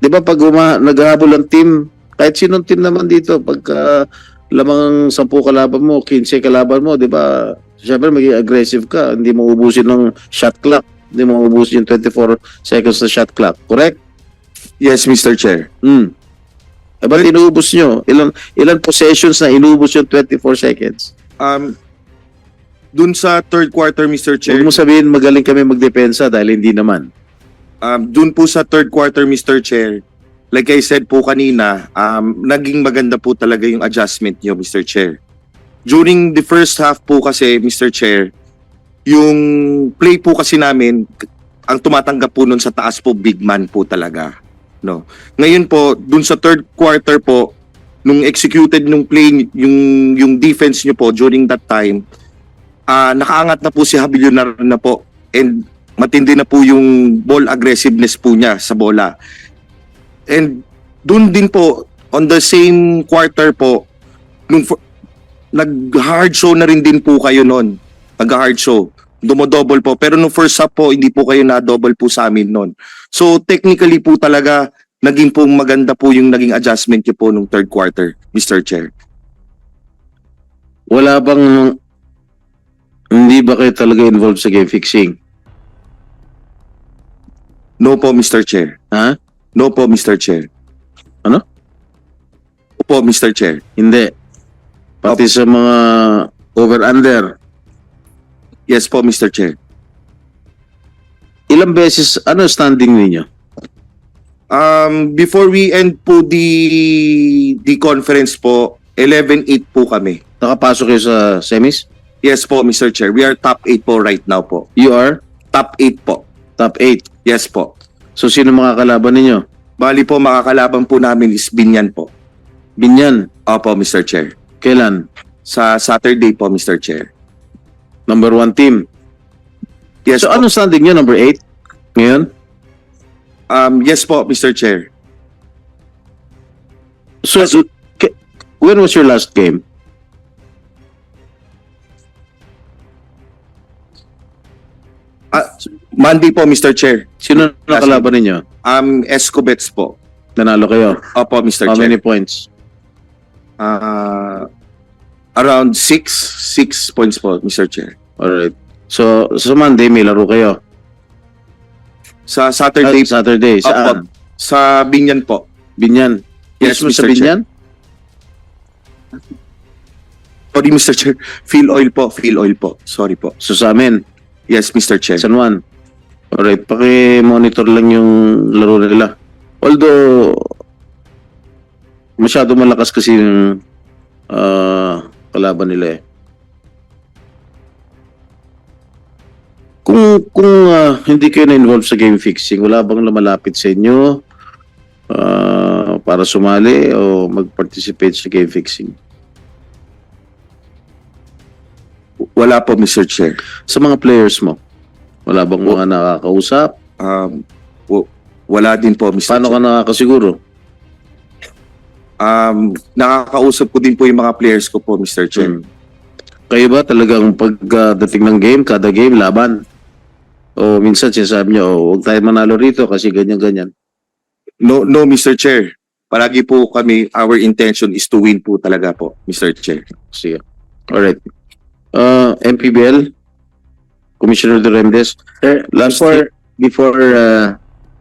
'Di ba pag naghahabol ang team, kahit sinong team naman dito, pagka lamang 10 kalaban mo, 15 kalaban mo, 'di ba? Siyempre maging aggressive ka, hindi mo ubusin ng shot clock, hindi mo ubusin yung 24 seconds na shot clock, correct? Yes, Mr. Chair. Ba't inuubos nyo? Ilan possessions na inuubos yung 24 seconds? Dun sa third quarter, Mr. Chair, Huwag mo sabihin magaling kami magdepensa dahil hindi naman. dun po sa third quarter, Mr. Chair, like I said po kanina, naging maganda po talaga yung adjustment nyo, Mr. Chair. During the first half po kasi, Mr. Chair, yung play po kasi namin, ang tumatanggap po nun sa taas po, big man po talaga. No. Ngayon po, dun sa third quarter po, nung executed nung play, yung defense nyo po during that time, nakaangat na po si Habilionar na po, and matindi na po yung ball aggressiveness po niya sa bola. And dun din po, on the same quarter po, nag-hard show na rin din po kayo nun. Nag-hard show. Dumodouble po. Pero nung first half po, hindi po kayo na-double po sa amin nun. So technically po talaga, naging po maganda po yung naging adjustment nyo po nung third quarter, Mr. Chair. Wala bang, hindi ba kayo talaga involved sa game fixing? No po, Mr. Chair. Ha? No po, Mr. Chair. Ano? Opo, Mr. Chair. Hindi. Pati sa mga over-under. Yes po, Mr. Chair. Ilang beses, ano standing ninyo? Before we end po the conference po, 11-8 po kami. Nakapasok kayo sa semis? Yes po, Mr. Chair. We are top 8 po right now po. You are Top 8 po. top 8. Yes po. So sino mga kalaban ninyo? Bali po, makakalaban po namin is Binyan po. Binyan. Opo, Mr. Chair. Kailan? Sa Saturday po, Mr. Chair. Number 1 team. Yes So po. ano standing nyo? Number 8? Ngayon? Yes po, Mr. Chair. So, when was your last game? Monday po, Mr. Chair. Sino na kalaban ninyo? Escobets po. Nanalo kayo? Opo, Mr. How Chair. many points? Around 6 points po, Mr. Chair. Alright. So, sa Monday may laro kayo? Sa Saturday, Saturday. Saan? sa Binyan po. Binyan. Yes, Mismo sa Mr. Chair. Binyan? Sorry, Mr. Chair. Fuel oil po. Fuel oil po. Sorry po. So sa amin, Yes, Mr. Chair. San Juan. Alright, paki-monitor lang yung laro nila. Although, masyado malakas kasi yung kalaban nila eh. Kung hindi kayo na-involve sa game fixing, wala bang lumalapit sa inyo para sumali o mag-participate sa game fixing? Wala po, Mr. Chair. Sa mga players mo, wala bang mga nakakausap? Wala din po, Mr. Paano ka Chair. nakakasiguro? Nakakausap ko din po yung mga players ko po, Mr. Chair. Kayo ba talagang pagdating ng game, kada game, laban? O minsan sinasabi nyo, huwag tayo manalo rito kasi ganyan-ganyan. No, Mr. Chair. Palagi po kami, our intention is to win po talaga po, Mr. Chair. Sige. Alright. MPBL, Commissioner Duremdes. Sir, Last before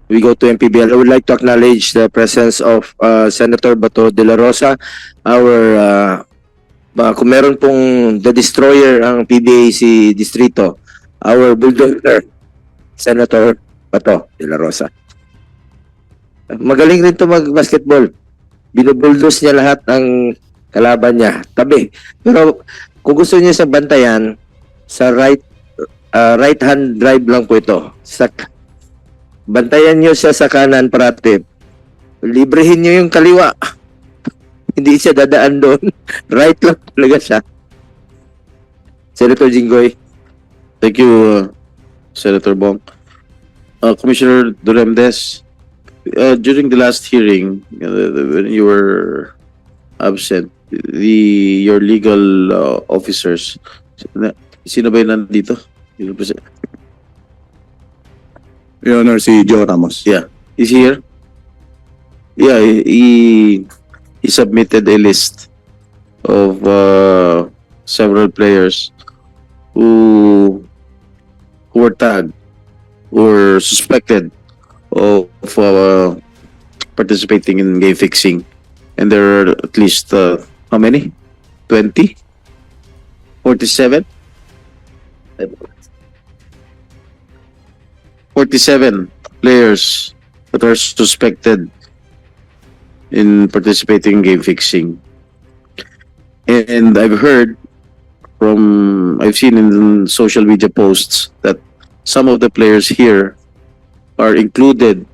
we go to MPBL, I would like to acknowledge the presence of Senator Bato de la Rosa, our kung meron pong the destroyer ang PBA si Distrito, our bulldozer, Senator Bato de la Rosa. Magaling rin to mag-basketball. Binubulldoze niya lahat ng kalaban niya. Tabi. Pero kung gusto niya sa bantayan, sa right hand drive lang po ito. Bantayan niyo siya sa kanan parati. Librehin niyo yung kaliwa. Hindi siya dadaan doon. Right lang talaga siya. Senator Jinggoy. Thank you, Senator Bong. Commissioner Duremdes, during the last hearing, when you were absent, your legal officers, sino ba yun nandito? Your Honor, si Joe Ramos. Yeah. Is he here? Yeah, he submitted a list of several players who were tagged or suspected of participating in game fixing. And there are at least, how many? 20? 47? 47 players that are suspected in participating in game fixing. And I've heard I've seen in social media posts that some of the players here are included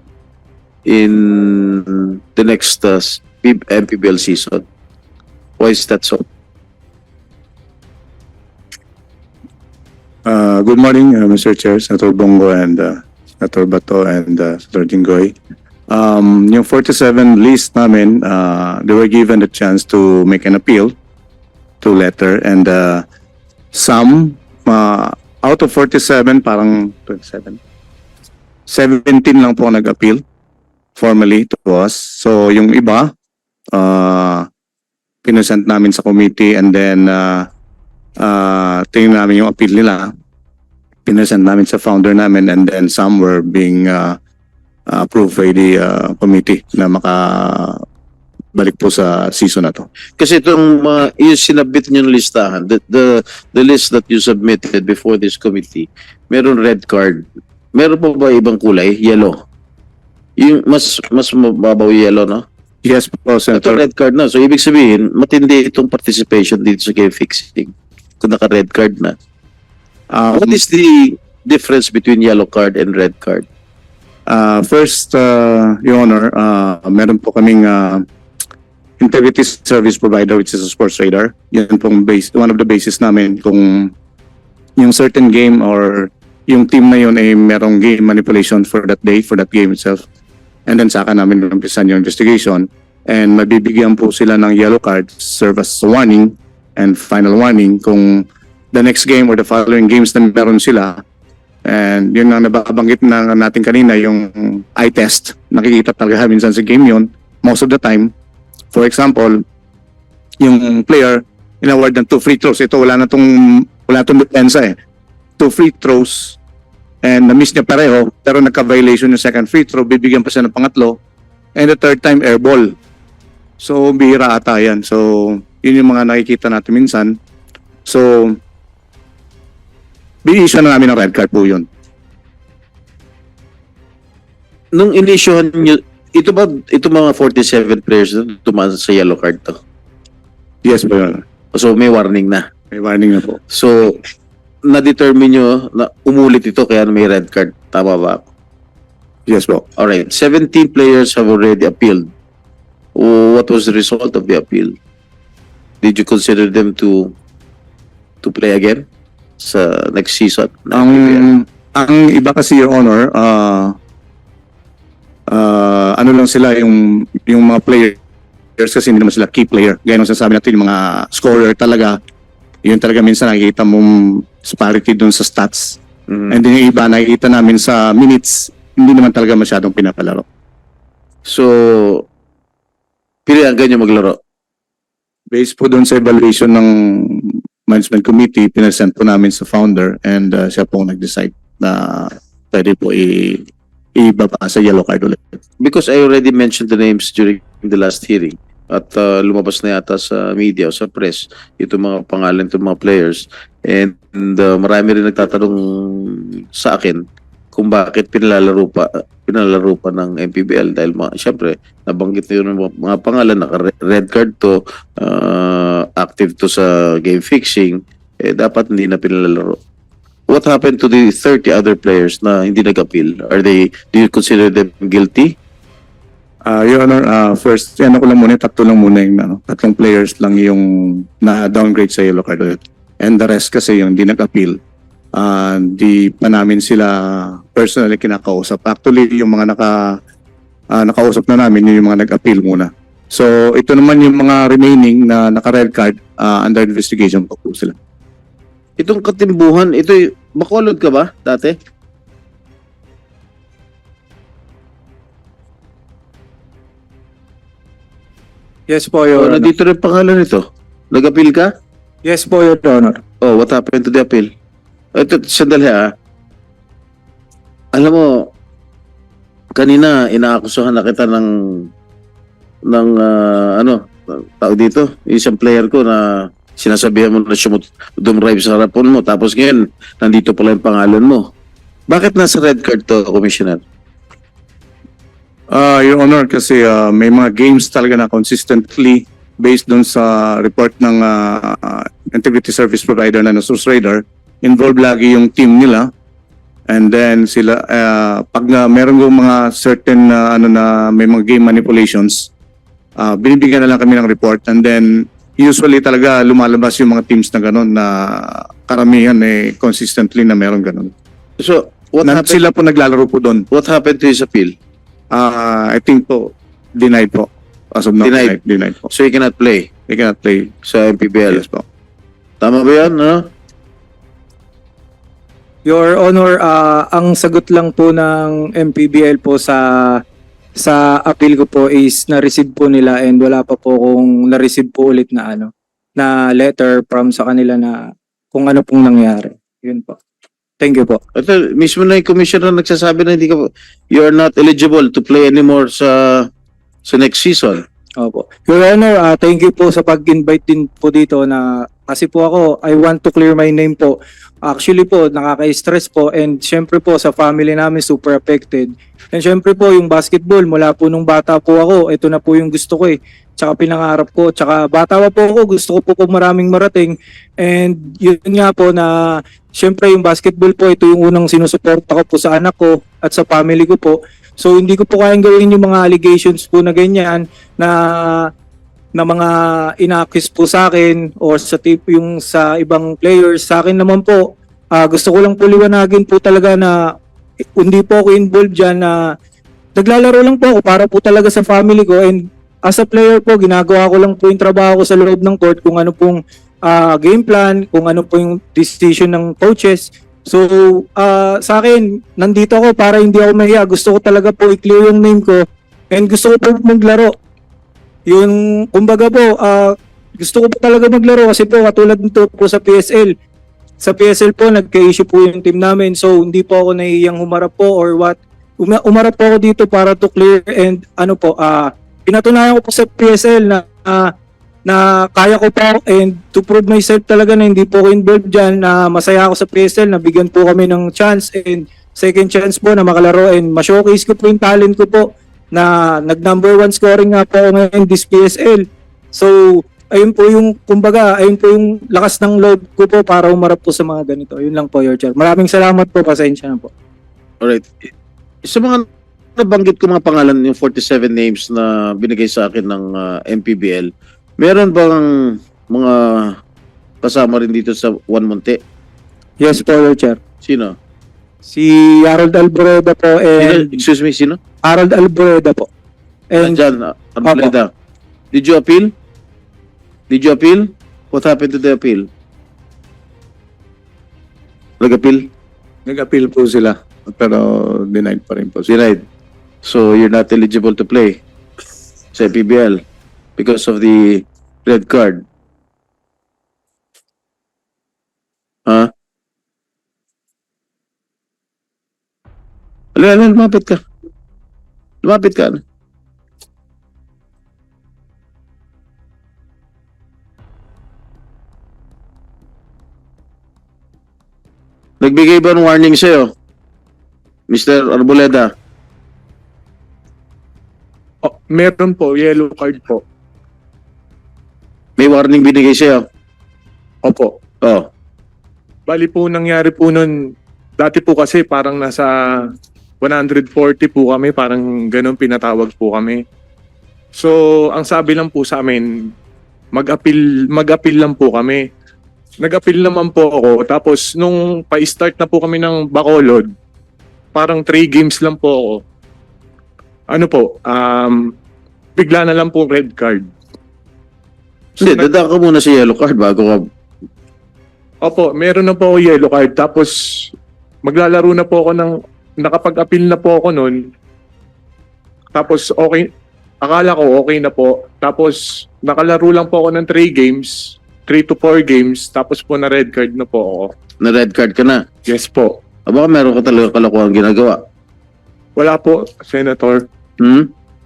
in the next MPBL season. Why is that so? Good morning, Mr. Chair, Senator Bongo and Senator Bato and Senator Jinggoy. Yung 47 list namin, they were given the chance to make an appeal to letter, and some out of 47, parang 27, 17 lang po nag-appeal formally to us. So yung iba, pinusent namin sa committee, and then tingnan namin yung appeal nila, pinusent namin sa founder namin, and then some were being approved by the committee na makabalik po sa season na to. Kasi itong yung sinabit nyo ng listahan, the list that you submitted before this committee, meron red card. Meron pa ba ibang kulay? Yellow. Yung mas mababaw yellow, no? Yes po, Ito Senator. red card na. So ibig sabihin, matindi itong participation dito sa game fixing. Kung naka-red card na. What is the difference between yellow card and red card? First, Your Honor, meron po kaming integrity service provider, which is a sports radar. Yan pong one of the basis namin kung yung certain game or yung team na yun ay merong game manipulation for that day, for that game itself. And then saka namin umpisan yung investigation, and mabibigyan po sila ng yellow card, serve as a warning and final warning kung the next game or the following games na meron sila. And yun ang nababanggit na natin kanina, yung eye test. Nakikita talaga minsan sa game yun, most of the time. For example, yung player inaward ng 2 free throws. Ito wala na tong depensa eh. 2 free throws and na-miss niya pareho, pero nagka-violation yung second free throw, bibigyan pa siya ng pangatlo, and the third time air ball. So bihira ata yan. So yun yung mga nakikita natin minsan. So bi-issue na namin ng red card po yun. Nung inisyohan nyo, ito mga 47 players na tumaan sa yellow card to? Yes po yun. So may warning na. May warning na po. So, na-determine nyo na umulit ito kaya may red card. Tama ba? Yes po. Alright, 17 players have already appealed. What was the result of the appeal? Did you consider them to play again sa next season? Ang iba kasi, Your Honor, ano lang sila yung mga players kasi hindi naman sila key player. Gaya nung sasabi natin, yung mga scorer talaga, yun talaga minsan nakikita mong disparity dun sa stats. Mhm. And then yung iba nakikita namin sa minutes, hindi naman talaga masyadong pinapalaro. So, pilihan ganyo maglaro. Based po dun sa evaluation ng management committee, pinasend po namin sa founder, and siya po nag-decide na pwede po ibaba sa yellow card ulit. Because I already mentioned the names during the last hearing at lumabas na yata sa media o sa press itong mga pangalan, itong mga players, and marami rin nagtatanong sa akin kung bakit pinalalaro pa ng MPBL dahil syempre nabanggit na yun mga pangalan, naka-red card to, active to sa game fixing, dapat hindi na pinalalaro. What happened to the 30 other players na hindi nag-appeal? Do you consider them guilty? Your Honor, first, ano ko lang muna, tatlo lang muna yung tatlong players lang yung na-downgrade sa yellow card ulit. And the rest kasi yung hindi nag-appeal, di pa namin sila personally kinakausap. Actually, yung mga nakausap na namin, yung mga nag-appeal muna. So, ito naman yung mga remaining na naka-red card, under investigation po sila. Itong katimbuhan, Bacolod ka ba dati? Yes po, Your Honor. Nandito rin pangalan nito. Nag-appeal ka? Yes po, Your Honor. Oh, what happened to the appeal? Ito, sandali Alam mo, kanina inaakusahan na kita ng tao dito, isang player ko na sinasabihan mo na dumrive sa harapon mo, tapos ngayon, nandito pala yung pangalan mo. Bakit nasa red card to, Commissioner? Your Honor, kasi may mga games talaga na consistently based dun sa report ng integrity service provider na Source Radar, involved lagi yung team nila. And then sila, pag meron yung mga certain na may mga game manipulations, binibigyan na lang kami ng report. And then usually talaga lumalabas yung mga teams na gano'n na karamihan consistently na meron gano'n. So, what happened? Sila po naglalaro po doon. What happened to his appeal? I think po, denied po. As of now, Denied. denied po. So he cannot play They cannot play. sa MPBL. Yes po. Tama ba yan? No? Your Honor, ang sagot lang po ng MPBL po sa appeal ko po is na-receive po nila and wala pa po kung na-receive po ulit na na letter from sa kanila na kung ano pong nangyari. Yun po. Thank you po. Ito, mismo na yung commissioner nagsasabi na you are not eligible to play anymore sa next season. Opo. Your Honor, thank you po sa pag-invite din po dito na kasi po ako, I want to clear my name po. Actually po, nakaka-stress po and syempre po sa family namin super affected. And syempre po yung basketball, mula po nung bata po ako, ito na po yung gusto ko Tsaka pinangarap ko, tsaka bata pa po ako, gusto ko po maraming marating. And yun nga po na syempre yung basketball po, ito yung unang sinusuporta ko po sa anak ko at sa family ko po. So hindi ko po kayang gawin yung mga allegations po na ganyan na mga inaccuse po sa akin o sa yung sa ibang players. Sa akin naman po, gusto ko lang po liwanagin po talaga na hindi po ako involved dyan na naglalaro lang po ako para po talaga sa family ko and as a player po, ginagawa ko lang po yung trabaho ko sa loob ng court kung ano pong game plan, kung ano po yung decision ng coaches. So, sa akin, nandito ako para hindi ako mahiya. Gusto ko talaga po i-clear yung name ko and gusto ko po maglaro. Yung, kumbaga po, gusto ko po talaga maglaro kasi po katulad nito po sa PSL. Sa PSL po, nagka-issue po yung team namin. So, hindi po ako nahihiyang humarap po or what. Umarap po ako dito para to clear and pinatunayan ko po sa PSL na kaya ko po and to prove myself talaga na hindi po ako involved dyan, na masaya ako sa PSL, na bigyan po kami ng chance and second chance po na makalaro and ma-showcase ko po yung talent ko po na nag-number 1 scoring nga po ako ngayon this PSL. So, ayun po yung, kumbaga, ayun po yung lakas ng loob ko po para umarap po sa mga ganito. Yun lang po, Your Chair. Maraming salamat po, pasensya na po. Alright. Sa mga nabanggit ko mga pangalan, yung 47 names na binigay sa akin ng MPBL, meron bang mga kasama rin dito sa Juan Monte? Yes po, Your Chair. Sino? Si Harold Alboreda po and Excuse me, sino? Harold Alboreda po. And Andyan, Arboleda. Did you appeal? Did you appeal? What happened to the appeal? Nag-appeal? Nag-appeal po sila, pero denied pa rin po sila. Denied. So you're not eligible to play sa PBL because of the red card. Ha? Lumapit ka. Lumapit ka. Nagbigay ba ng warning sa'yo, Mr. Arboleda? Meron po, yellow card po. May warning binigay sa'yo? Opo. Oh. Bali po, nangyari po nun, dati po kasi parang nasa 140 po kami, parang ganun pinatawag po kami. So, ang sabi lang po sa amin, mag-appeal lang po kami. Nag-appeal naman po ako, tapos nung pa-start na po kami ng Bacolod, parang 3 games lang po ako. Ano po, bigla na lang po red card. Hindi, dada ka muna sa yellow card bago ka. Opo, meron na po ako yellow card. Tapos, maglalaro na po ako nakapag-appeal na po ako nun. Tapos, okay, akala ko okay na po. Tapos, nakalaro lang po ako ng 3 games, 3 to 4 games. Tapos po na red card na po ako. Na red card ka na. Yes po. Baka meron ka talaga kalokohan ginagawa. Wala po, Senator.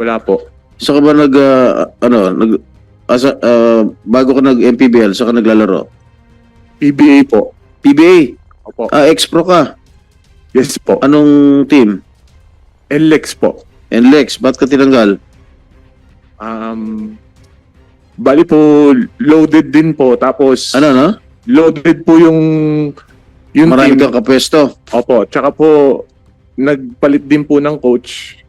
Wala po. Sa ka ba bago ka nag-MPBL, sa ka naglalaro? PBA po. PBA? Opo. Ex-pro ka? Yes po. Anong team? NLEX po. NLEX, ba't ka tinanggal? Bali po, loaded din po. Tapos, Ano, no? loaded po yung Marami team. kang kapwesto. Opo, tsaka po, nagpalit din po ng coach.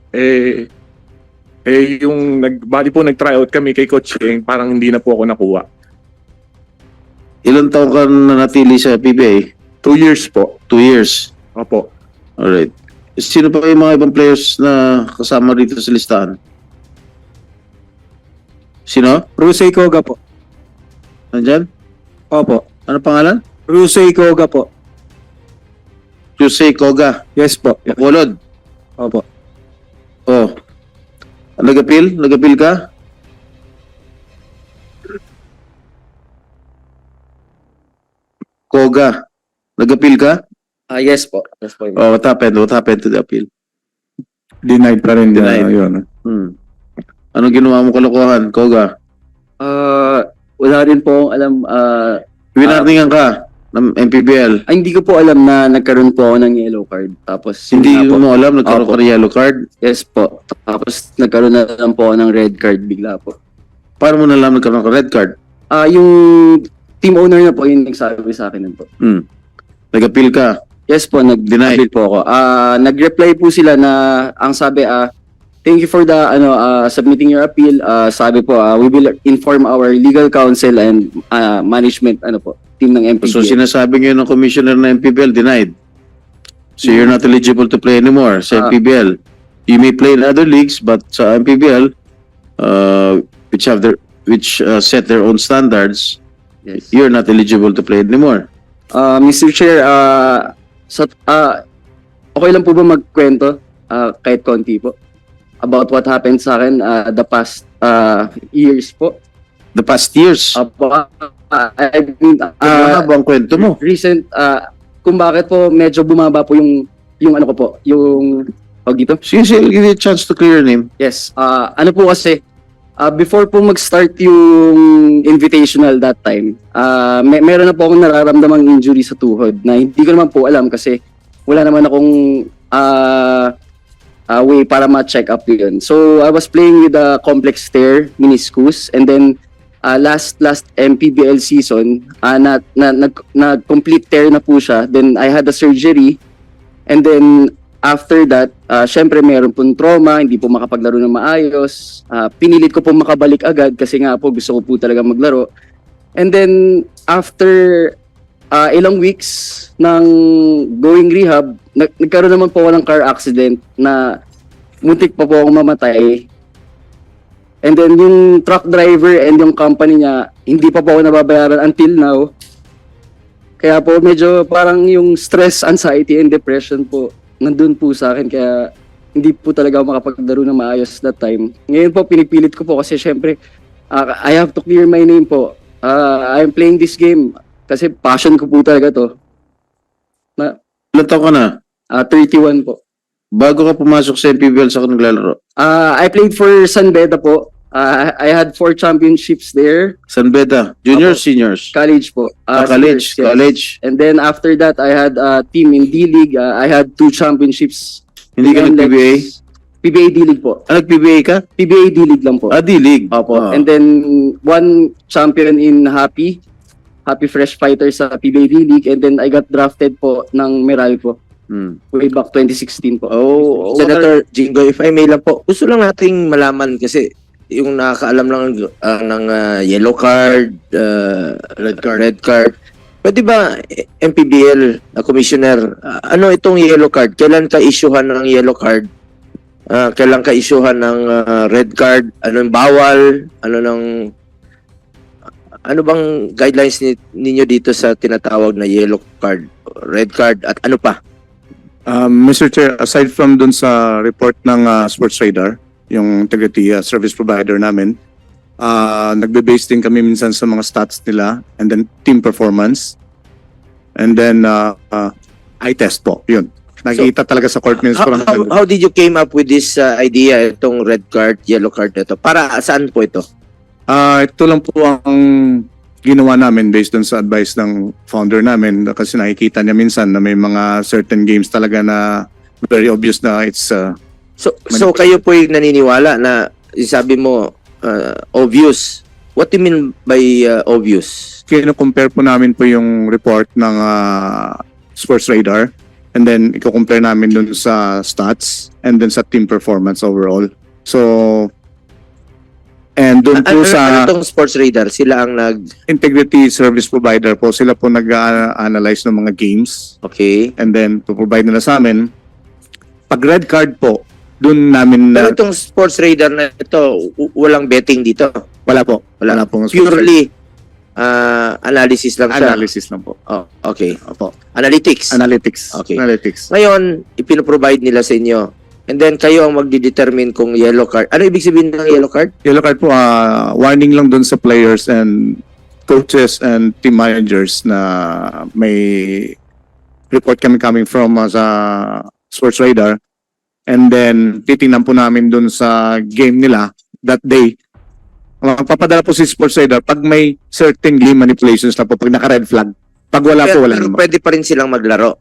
Bali po, nag-tryout kami kay Coach Eng, parang hindi na po ako nakuha. Ilan taon ka nanatili sa PBA? 2 years po. 2 years. Opo. Alright. Sino pa yung mga ibang players na kasama dito sa listahan? Sino? Rusey Koga po. Nandyan? Opo. Ano pangalan? Rusey Koga po. Jose Koga. Yes po. Bacolod. Opo. Oh. Nag-appeal? Nag-appeal ka? Koga. Nag-appeal ka? Yes po. Yes po. Oh, what happened? What happened to the appeal? Denied pa rin Denied. yun. Anong ginawa mo kalokohan, Koga? Wala rin po akong alam. Winarningan ka ng MPBL. Hindi ko po alam na nagkaroon po ako ng yellow card. Tapos Hindi yun nga po. mo alam, nagkaroon Opo. ka ng yellow card. Yes po. Tapos nagkaroon na lang po ako ng red card bigla po. Paano mo nalaman nagkaroon ka red card? Yung team owner na po yung nagsabi sa akin nun po. Nag-appeal ka. Yes po, nag-appeal po ako. Nag-reply po sila na ang sabi, thank you for the submitting your appeal. Sabi po, we will inform our legal counsel and management team ng MPBL. So sinasabi ngayon ng commissioner ng MPBL, denied. So you're not eligible to play anymore sa MPBL. You may play in other leagues, but sa MPBL, which set their own standards, Yes. you're not eligible to play anymore. Mr. Chair, okay lang po ba magkwento kahit konti po about what happened sa akin the past years po? The past years. I mean, Ano ba ang kwento mo? recent, kung bakit po medyo bumaba po yung ano ko po, yung tawag dito? Sige, I'll give you a chance to clear your name. Yes, ano po kasi, before po mag-start yung invitational that time, meron na po akong nararamdamang injury sa tuhod na hindi ko naman po alam kasi wala naman akong way para ma-check up yun. So, I was playing with a complex tear, meniscus, and then last MPBL season, nag-complete tear na po siya. Then, I had a surgery, and then after that, syempre meron pong trauma, hindi po makapaglaro ng maayos. Pinilit ko po makabalik agad kasi nga po gusto ko po talaga maglaro. And then after ilang weeks ng going rehab, nagkaroon naman po ako ng car accident na muntik pa po akong mamatay. And then yung truck driver and yung company niya, hindi pa po ako nababayaran until now. Kaya po medyo parang yung stress, anxiety, and depression po nandun po sa akin, kaya hindi po talaga ako makapaglaro ng maayos that time. Ngayon po, pinipilit ko po kasi syempre, I have to clear my name po. I'm playing this game kasi passion ko po talaga to. Ilan taon ka na? 31 po. Bago ka pumasok sa MPBL, sa ka naglalaro? I played for San Beda po. I had 4 championships there. San Beda? Juniors, Apo. seniors? College po. College, seniors, yes. college. And then after that, I had a team in D-League. I had 2 championships. Hindi ka in nag-PBA? PBA D-League po. Nag-PBA ka? PBA D-League lang po. D-League. Opo. Ah. And then, 1 champion in Happy Fresh Fighter sa PBA D-League. And then, I got drafted po ng Meralco way back 2016 po. Oh, Senator Jingo, if I may lang po, gusto lang nating malaman kasi yung nakakaalam lang ng yellow card, red card. Pwede ba MPBL na commissioner, ano itong yellow card? Kailan ka-issuehan ng yellow card? Kailan ka-issuehan ng red card? Anong bawal? Ano bang guidelines ninyo dito sa tinatawag na yellow card, red card, at ano pa? Mr. Chair, aside from dun sa report ng Sports Radar, yung integrity service provider namin, nagbe-base din kami minsan sa mga stats nila and then team performance. And then eye test po, yun. Nakikita talaga sa court minutes. How did you came up with this idea, itong red card, yellow card ito? Para saan po ito? Ito lang po ang ginawa namin based dun sa advice ng founder namin kasi nakikita niya minsan na may mga certain games talaga na very obvious na it's So kayo po yung naniniwala na sabi mo obvious What do you mean by obvious? Kino-compare po namin po yung report ng Sports Radar, and then i-compare namin dun sa stats and then sa team performance overall. So, and dun po sa Ano tong Sports Radar? Sila ang integrity service provider po, sila po nag-analyze ng mga games, okay. and then to provide nila sa amin. Pag red card po, dun namin Pero itong Sports Radar na ito, walang betting dito. wala po. Wala pong Purely analysis lang siya. analysis lang po. Oh, okay. Opo. Analytics. Analytics. Okay. Analytics. Ngayon, ipinoprovide nila sa inyo. And then kayo ang magdidetermine kung yellow card. Ano ibig sabihin ng yellow card? Yellow card po, warning lang dun sa players and coaches and team managers na may report kami coming from sa Sports Radar. And then, titingnan po namin dun sa game nila that day. Magpapadala po si Sports Radar pag may certain game manipulations na po, pag naka-red flag. Pag wala po, wala Pero naman. pwede pa rin silang maglaro.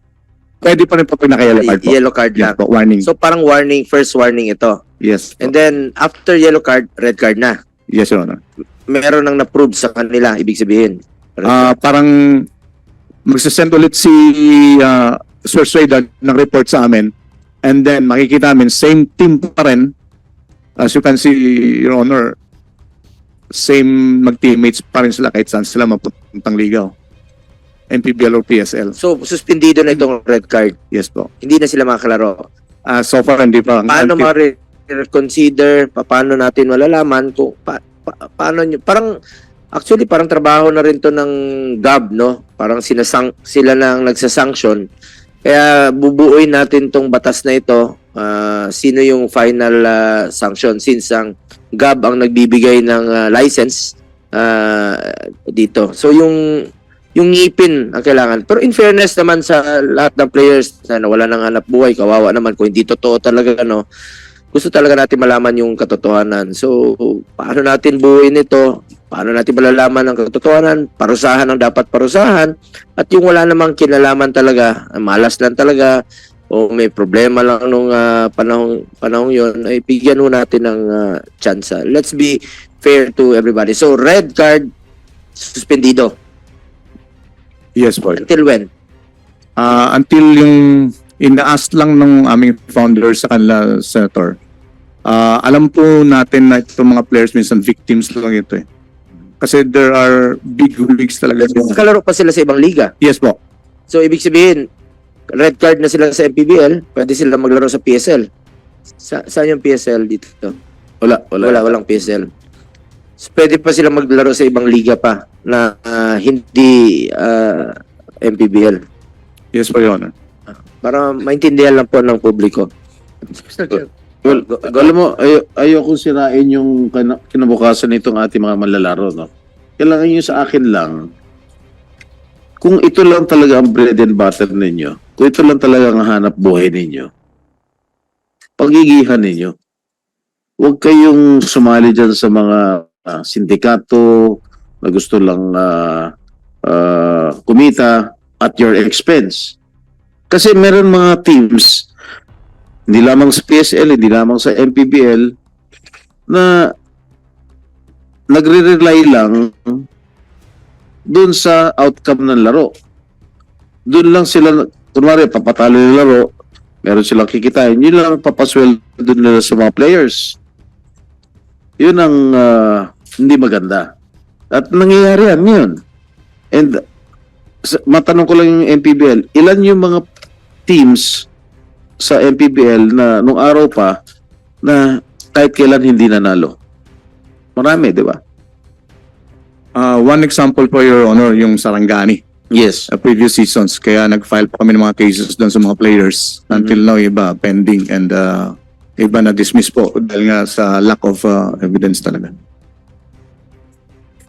Pwede pa rin po pag naka-yellow card po. Yellow card Yes lang. po, warning. So parang warning, first warning ito. Yes po. And then after yellow card, red card na. Yes, Your Honor. Meron nang na-prove sa kanila, ibig sabihin. Parang magsasend ulit si Sports Radar ng report sa amin, and then makikita namin same team pa rin. As you can see, Your Honor, same mag-teammates pa rin sila kahit saan sila mapuntang ligaw. NPBL or PSL. So suspendido na itong red card. Yes po. Hindi na sila makakalaro. So far, hindi pa. Paano ma-reconsider? Paano natin malalaman kung paano nyo? Parang actually parang trabaho na rin to ng GAB, no? Parang sila na ang nagsasanction. Kaya bubuuin natin tong batas na ito. Sino yung final sanction since ang GAB ang nagbibigay ng license dito. So yung ngipin ang kailangan. Pero in fairness naman sa lahat ng players na wala nang hanap buhay, kawawa naman kung hindi totoo talaga, no? Gusto talaga natin malaman yung katotohanan. So, paano natin buuin ito? Paano natin malalaman ang katotohanan? Parusahan ang dapat parusahan. At yung wala namang kinalaman talaga, malas lang talaga, o may problema lang nung panahong yon, ay bigyan mo natin ng tsansa. Let's be fair to everybody. So, red card, suspendido. Yes po. Until when? Until yung ina-ask lang ng aming founder sa kanila, Senator. Alam po natin na itong mga players minsan victims lang ito eh. Kasi there are big leagues talaga. Kalaro pa sila sa ibang liga. Yes po. So, ibig sabihin, red card na sila sa MPBL, pwede sila maglaro sa PSL. Saan yung PSL dito? Walang PSL. So, pwede pa sila maglaro sa ibang liga pa na hindi MPBL. Yes po, Your Honor. Para maintindihan lang po ng publiko. Well, alam mo, ayoko sirain yung kinabukasan nitong ating mga manlalaro, no? Kailangan nyo sa akin lang, kung ito lang talaga ang bread and butter ninyo, kung ito lang talaga ang hanap buhay ninyo, pagigihan ninyo. Huwag kayong sumali dyan sa mga sindikato na gusto lang kumita at your expense. Kasi meron mga teams, hindi lamang sa PSL, hindi lamang sa MPBL, na nagre-rely lang dun sa outcome ng laro. Dun lang sila, kunwari, papatalo yung laro, meron silang kikitain, yun lang papaswell dun nila sa mga players. Yun ang hindi maganda. At nangyayari yan yun. And matanong ko lang yung MPBL, ilan yung mga teams sa MPBL na nung araw pa na kahit kailan hindi nanalo? Marami, di ba? One example po, Your Honor, yung Sarangani. Yes. Previous seasons. Kaya nag-file po kami ng mga cases doon sa mga players. Until now, iba pending and iba na-dismiss po dahil nga sa lack of evidence talaga.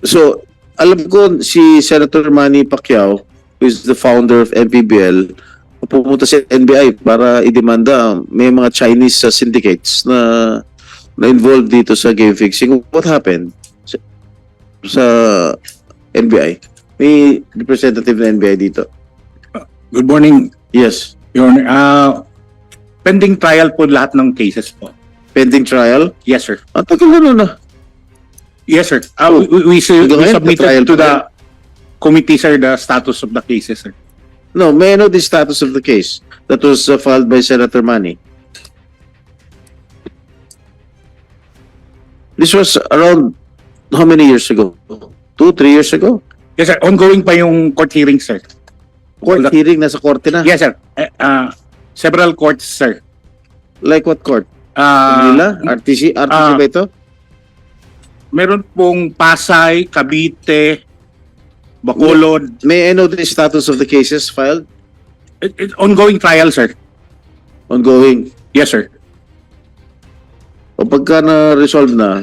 So, alam ko si Senator Manny Pacquiao, who is the founder of MPBL, pumunta sa NBI para idemanda may mga Chinese syndicates na involved dito sa game fixing. What happened sa NBI? May representative ng NBI dito. Good morning, Yes. Your Honor. Pending trial po lahat ng cases po. Pending trial? Yes, sir. Tagal na. Yes, sir. We Hanggang ngayon, submitted trial to pa the committee, sir, the status of the cases, sir. No, may I know the status of the case that was filed by Senator Manny? This was around how many years ago? 2, 3 years ago? Yes, sir. Ongoing pa yung court hearing, sir. Court hearing, nasa korte na. Yes, sir. Several courts, sir. Like what court? Uh, Manila? RTC? RTC ba ito? Meron pong Pasay, Cavite, Bacolod. May I know the status of the cases filed? Ongoing trial, sir. Ongoing. Yes, sir. O pagka na-resolve na,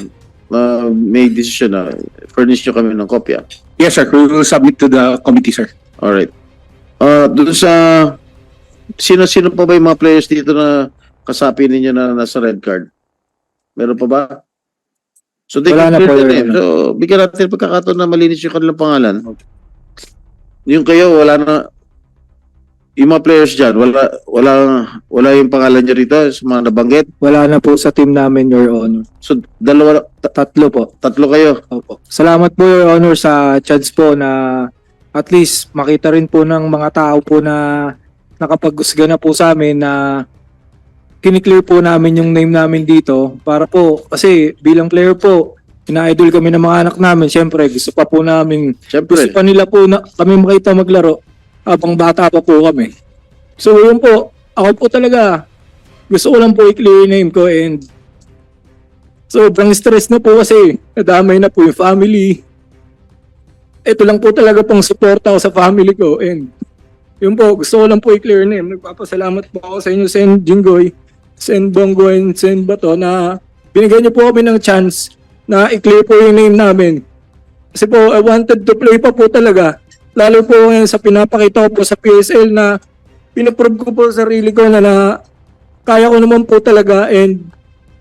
may decision na, furnish nyo kami ng kopya. Yes, sir. We will submit to the committee, sir. Alright. Doon sa, sino pa ba yung mga players dito na kasapi ninyo na nasa red card? Meron pa ba? So, they Wala can na clear po, the Your name. Honor. So, bigyan natin pagkakataon na malinis yung kanilang pangalan. Yung kayo, wala na, yung mga players dyan, wala yung pangalan nyo rito sa mga nabanggit. Wala na po sa team namin, Your Honor. So, Tatlo po. tatlo kayo. Opo. Salamat po, Your Honor, sa chance po na at least makita rin po ng mga tao po na nakapag-usga na po sa amin na kiniklear po namin yung name namin dito para po, kasi bilang player po, ina-idol kami ng mga anak namin. Siyempre, gusto pa po namin, gusto Siyempre. pa nila po na kami makita maglaro habang bata pa po kami. So yun po, ako po talaga, gusto ko lang po i-clear yung name ko and sobrang stress na po kasi nadamay na po yung family. Ito lang po talaga pong suporta ko sa family ko and yun po, gusto ko lang po i-clear yung name. Nagpapasalamat po ako sa inyo, Sen Jinggoy, Sen Bongo, and Sen Bato na binigyan niyo po kami ng chance na i-clear po yung name namin. Kasi po, I wanted to play pa po talaga. Lalo po ngayon sa pinapakita ko po sa PSL na pinaprove ko po sa sarili ko na kaya ko naman po talaga and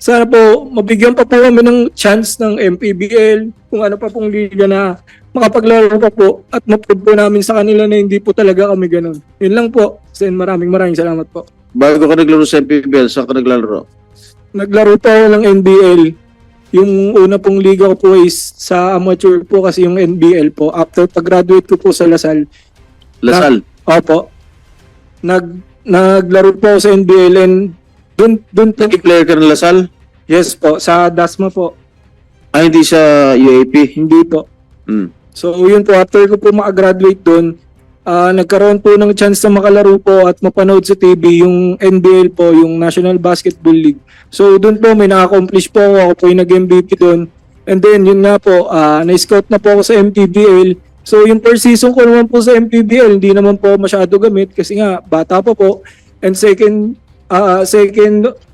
sana po mabigyan pa po kami ng chance ng MPBL kung ano pa pong liga na makapaglaro pa po at ma-prove po namin sa kanila na hindi po talaga kami ganun. Yun lang po. Sen, maraming salamat po. Bago ka naglaro sa MPBL, saan ka naglalaro? Naglaro po ako ng NBL. Yung una pong liga ko po is sa amateur po kasi yung NBL po. After pag-graduate ko po sa Lasal. Lasal? Opo. Naglaro po ako sa NBL and dun po. Naging player ka ng Lasal? Yes po, sa Dasma po. Hindi sa UAP? Hindi po. Hmm. So yun po, after ko po makagraduate doon, nagkaroon po ng chance na makalaro po at mapanood sa TV yung NBL po, yung National Basketball League. So doon po may na-accomplish po ako po yung nag-MVP doon. And then yun nga po, na-scout na po ako sa MPBL. So yung first season ko naman po sa MPBL, hindi naman po masyado gamit kasi nga bata pa po. And second,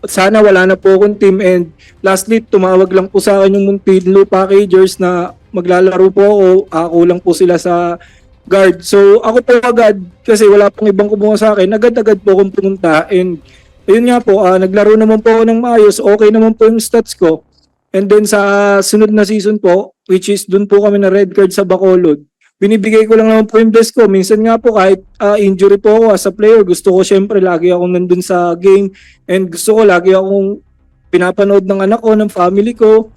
sana wala na po akong team. And lastly, tumawag lang po sa akin yung Muntinlupa Packagers na maglalaro po ako lang po sila sa guard. So ako po agad, kasi wala pong ibang kumuha sa akin, agad-agad po akong pumunta. And ayun nga po, naglaro naman po ako ng maayos, okay naman po yung stats ko. And then sa sunod na season po, which is dun po kami na red card sa Bacolod, binibigay ko lang naman po yung best ko. Minsan nga po kahit injury po ako as a player, gusto ko syempre lagi akong nandun sa game and gusto ko lagi akong pinapanood ng anak ko, ng family ko.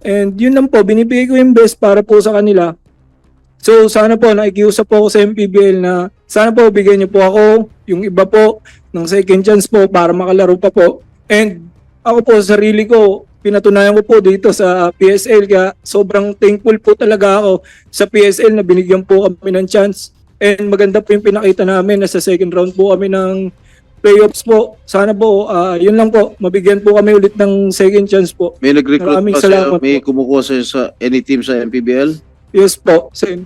And yun lang po, binibigay ko yung best para po sa kanila. So sana po, nakikiusap po ako sa MPBL na sana po bigyan niyo po ako, yung iba po, ng second chance po para makalaro pa po. And ako po, sa sarili ko, pinatunayan ko po dito sa PSL kaya sobrang thankful po talaga ako sa PSL na binigyan po kami ng chance. And maganda po yung pinakita namin na sa second round po kami ng playoffs po. Sana po, yun lang po, mabigyan po kami ulit ng second chance po. May nag-recruit Maraming pa sa'yo? salamat May po. kumukuha sa'yo sa any team sa MPBL? Yes po, Sen.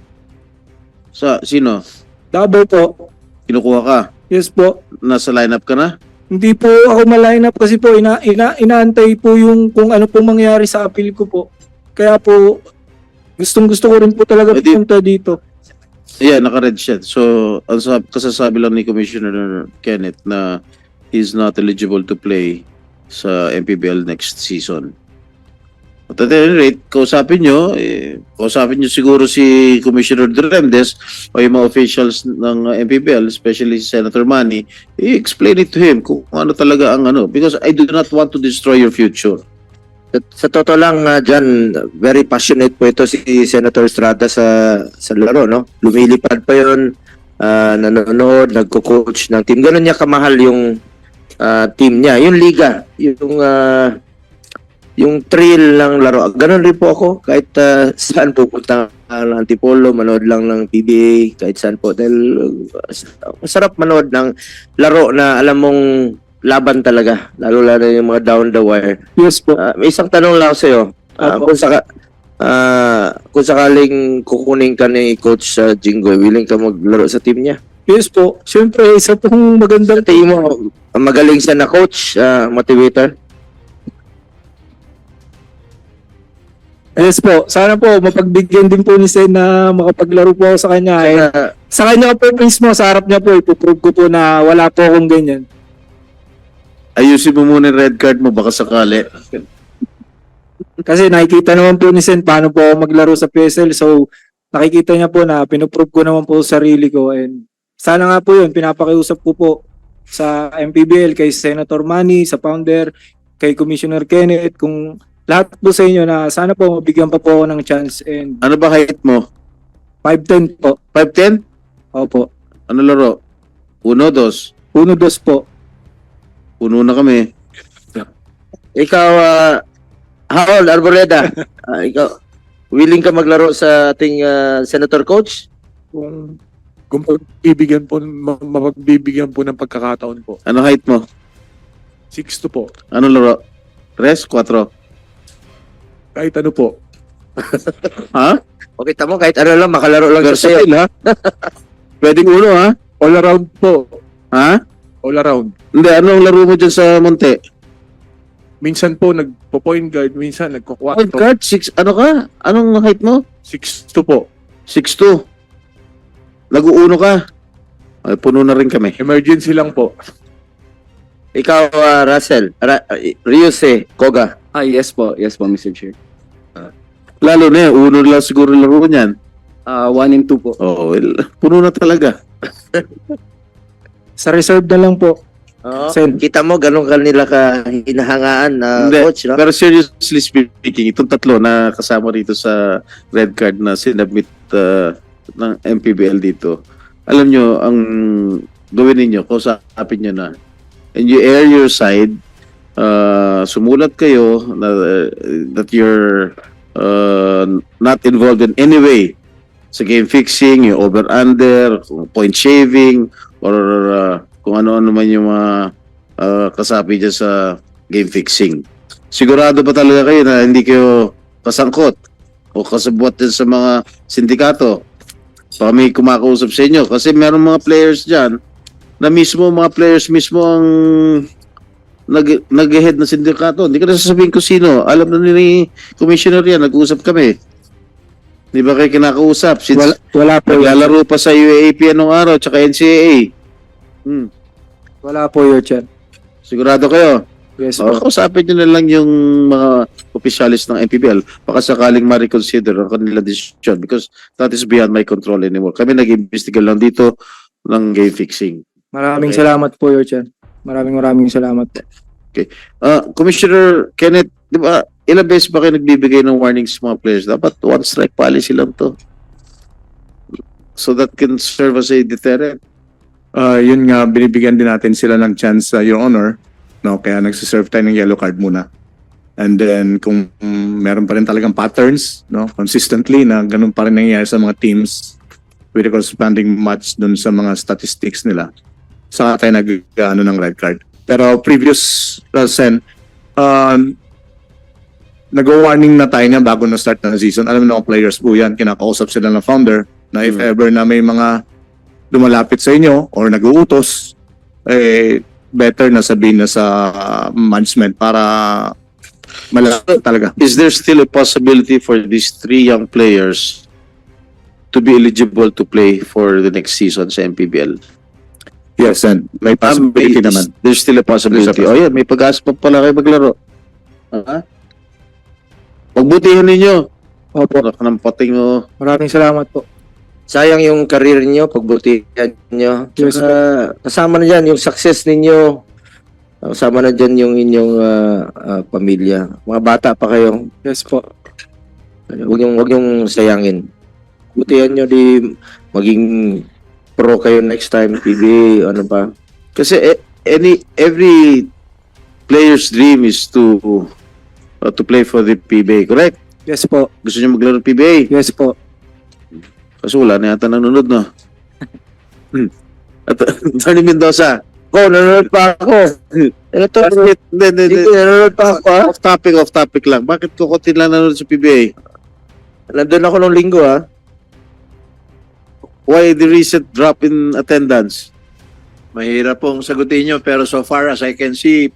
Sa sino? Double po. Kinukuha ka? Yes po. Nasa lineup ka na? Hindi po ako ma-line up kasi po inaantay po yung kung ano po mangyari sa appeal ko po. Kaya po gustong-gusto ko rin po talaga Pwede. punta dito. Yeah, naka-red shirt. So, ang kasasabi lang ni Commissioner Kenneth na he's not eligible to play sa MPBL next season. At any rate, kausapin nyo siguro si Commissioner Duremdes o yung mga officials ng MPBL, especially si Senator Manny, i-explain it to him kung ano talaga ang ano. Because I do not want to destroy your future. Sa totoo lang, John, very passionate po ito si Senator Estrada sa laro, no? Lumilipad pa yon, nanonood, nagko-coach ng team. Ganun niya kamahal yung team niya. Yung liga, yung thrill ng laro. Ganun rin po ako, kahit saan pupunta ng Antipolo, manood lang ng PBA, kahit saan po. Dahil masarap manood ng laro na alam mong laban talaga, lalo yung mga down the wire. Yes po. May isang tanong lang ako sa'yo. Opo. Kung sakaling kukunin ka ni Coach Jinggoy, willing ka maglaro sa team niya? Yes po. Siyempre, isa pong magandang Sa tingin mo, magaling siya na coach, motivator? Yes po. Sana po, mapagbigyan din po ni Sen na makapaglaro po ako sa kanya. Sa kanya po mismo, sa harap niya po, ipuprove ko po na wala po akong ganyan. Ayusin mo muna yung red card mo, baka sakali. Kasi nakikita naman po ni Sen paano po ako maglaro sa PSL. So, nakikita niya po na pinuprove ko naman po sa sarili ko. And sana nga po yun, pinapakiusap ko po sa MPBL, kay Senator Manny, sa founder, kay Commissioner Kenneth, kung lahat po sa inyo na sana po mabigyan pa po ako ng chance. And Ano ba height mo? 5'10 po. 5'10"? Opo. Ano laro? 1-2. 1-2 po. Puno na kami. Ikaw, Harold Arboleda, ikaw, willing ka maglaro sa ating Senator Coach? Kung mapagbibigyan po ng pagkakataon po. Ano height mo? 6'2" po. Ano laro? 3, 4. Kahit ano po. Ha? Okay, tamo, kahit ano lang, makalaro lang siya sa'yo. Versatile, ha? Pwedeng uno, ha? All around po. Ha? All around. Hindi, anong laro mo dyan sa Monte? Minsan po nagpo-point guard, minsan nagko-4. Point guard? 6, ano ka? Anong height mo? 6'2" po. 6'2". Nag-uuno ka? Ay, puno na rin kami. Emergency lang po. Ikaw, Russell, Ryuse, Koga. Yes po, Mr. Chair. Lalo na uno lang siguro laro niyan. 1 and 2 po. Oo, well, puno na talaga. Sa reserve na lang po. Sen. Kita mo, ganun kanila ka hinahangaan na Hindi, coach, no? Pero seriously speaking, itong tatlo na kasama rito sa red card na sinabit ng MPBL dito, alam nyo, ang gawin ninyo, kausapin nyo na, and you air your side, sumulat kayo that you're not involved in any way sa game fixing, yung over-under, point shaving, or kung ano-ano man yung mga kasapi dyan sa game fixing. Sigurado ba talaga kayo na hindi kayo kasangkot o kasabwat din sa mga sindikato? Baka may kumakausap sa inyo. Kasi meron mga players dyan na mga players mismo ang nag-head ng sindikato. Hindi ka na sasabihin ko sino. Alam na ni Commissioner yan, nag-uusap kami. Di ba kayo kinakausap? Since Wala po. naglalaro pa sa UAAP anong araw, tsaka NCAA. Wala po, Your Chair. Sigurado kayo? Yes O, po. kausapin nyo na lang yung mga opisyalis ng MPBL. Baka sakaling ma-reconsider ang kanila decision because that is beyond my control anymore. Kami nag-imbestiga lang dito ng game fixing. Maraming Okay. salamat po, Your Chair. Maraming salamat po. Commissioner Kenneth, di ba, ilang beses ba kayo nagbibigay ng warnings sa mga players? Dapat one strike policy lang to. So that can serve as a deterrent. Yun nga, binibigyan din natin sila ng chance, Your Honor. No? Kaya nagsiserve tayo ng yellow card muna. And then, kung meron pa rin talagang patterns, no? Consistently, na ganun pa rin nangyayari sa mga teams with the corresponding match dun sa mga statistics nila, saka tayo nag-ano ng red card. Pero previous, Sen, nag-warning na tayo niya bago na-start na season. Alam mo na players po yan, kinakausap sila ng founder na if ever na may mga lumalapit sa inyo or nag-uutos, better na sabihin na sa management para malapit talaga. Is there still a possibility for these 3 young players to be eligible to play for the next season sa MPBL? Yes, and may possibility naman. There's still a possibility. Oh yeah, may pag-asa pa pala kayo maglaro. Pagbutihan ninyo. Opo. Wala ka ng pating o. Maraming salamat po. Sayang yung career niyo, pagbutihan niyo. Yes, Kasama na dyan yung success ninyo Kasama na dyan yung inyong pamilya. Mga bata pa kayo. Yes po. Huwag yung sayangin. Butihan nyo di maging pro kayo next time, PBA, ano pa. Kasi every player's dream is to play for the PBA, correct? Yes po. Gusto nyo maglaro ng PBA? Yes po. Kaso wala na yata nanonood, no? At Tony Mendoza. Nanonood pa ako. Ano to? Hindi, nanonood pa ako, ha? Off topic lang. Bakit kukunti lang nanonood sa PBA? Nandun ako nung linggo, ha? Why the recent drop in attendance? Mahirap pong sagutin nyo, pero so far as I can see,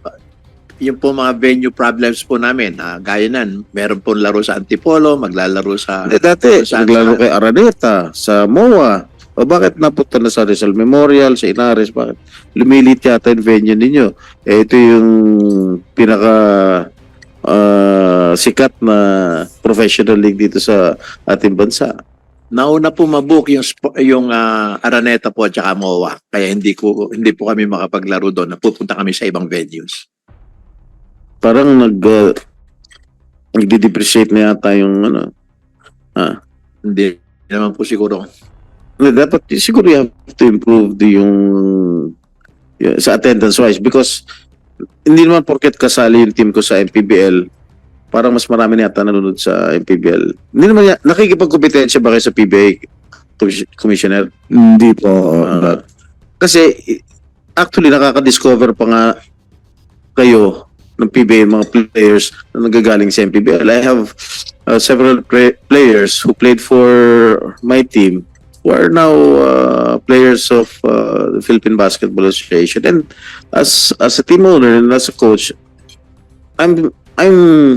yung po mga venue problems po namin, gaya nan, meron pong laro sa Antipolo, maglalaro sa... Dati, Saan- naglaro kay Araneta, sa MOA. O bakit napunta na sa Rizal Memorial, sa Inares? Bakit lumilit yata yung venue ninyo? Ito yung pinaka sikat na professional league dito sa ating bansa. Nauna po mabook yung Araneta po at saka MOA. Kaya hindi po kami makapaglaro doon. Napupunta kami sa ibang venues. Parang nagdi-depreciate na yata yung Hindi naman po siguro. dapat siguro you have to improve yung sa attendance wise because hindi naman porket kasali yung team ko sa MPBL parang mas marami na yata nanonood sa MPBL. Hindi naman nakikipagkompetensya ba kayo sa PBA Commissioner? Hindi po. Kasi actually nakaka-discover pa nga kayo ng PBA mga players na nagagaling sa MPBL. I have several players who played for my team who are now players of the Philippine Basketball Association. And as a team owner and as a coach, I'm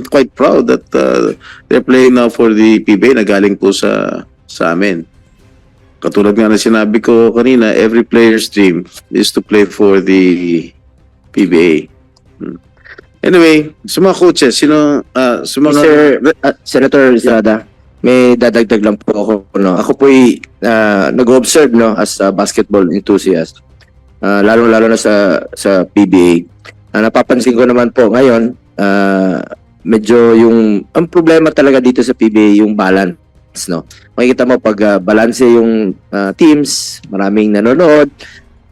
quite proud that they're playing now for the PBA na galing po sa amin. Katulad nga na sinabi ko kanina, every player's dream is to play for the PBA. Anyway, sa mga coaches, sa mga... Senator Estrada, may dadagdag lang po ako. No? Ako po'y nag-observe as a basketball enthusiast. Lalo-lalo na sa PBA. Napapansin ko naman po ngayon, medyo ang problema talaga dito sa PBA, yung balance. No? Makikita mo pag balanse yung teams, maraming nanonood.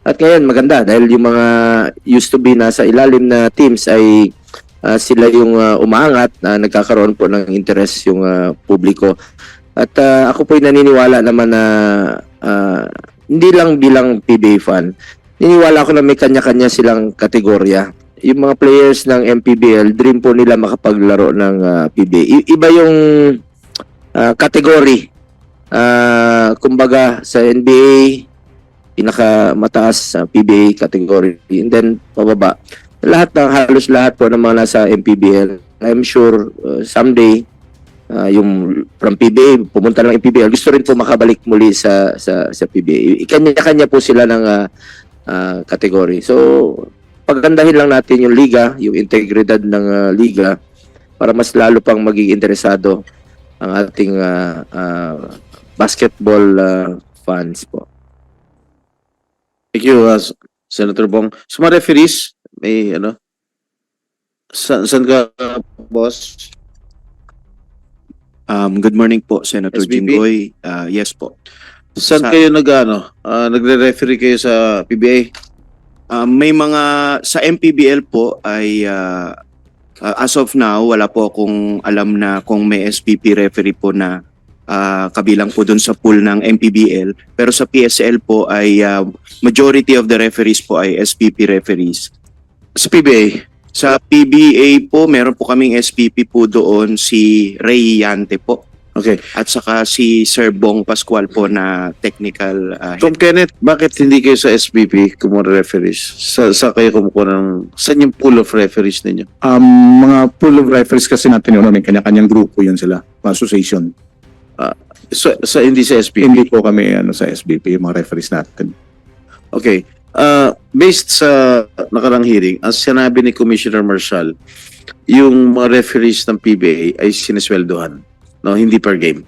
At ngayon maganda dahil yung mga used to be nasa ilalim na teams ay sila yung umaangat na nagkakaroon po ng interest yung publiko. At ako po'y naniniwala naman na hindi lang bilang PBA fan, naniniwala ako na may kanya-kanya silang kategorya. Yung mga players ng MPBL, dream po nila makapaglaro ng PBA. Iba yung kategory. Kumbaga sa NBA, pinakamataas sa PBA category, and then pababa. Halos lahat po ng mga nasa MPBL, I'm sure someday yung from PBA pumunta ng MPBL, gusto rin po makabalik muli sa PBA. Kanya-kanya po sila ng category. So pagandahin lang natin yung liga, yung integridad ng liga para mas lalo pang maging interesado ang ating basketball fans po. Thank you, Senator Bong. So mga referees, may saan ka, boss? Good morning po, Senator SBP? Jinggoy. Yes po. Saan kayo nagre-referee kayo sa PBA? May mga sa MPBL po ay as of now wala po akong alam na kung may SPP referee po na kabilang po dun sa pool ng MPBL, pero sa PSL po ay majority of the referees po ay SPP referees. Sa PBA? Sa PBA po meron po kaming SPP po doon, si Ray Yante po. Okay. At saka si Sir Bong Pascual po na technical Tom Kenneth, bakit hindi kayo sa SPP kumuha ng referees? Sa kayo kumuha saan yung pool of referees ninyo? Mga pool of referees kasi natin yun, may kanya-kanyang grupo yun sila, association. Hindi sa SPP? Hindi po kami sa SBP, yung mga referees natin. Okay. Based sa nakarang hearing, ang sinabi ni Commissioner Marshall, yung mga referees ng PBA ay sinesweldohan. No, hindi per game.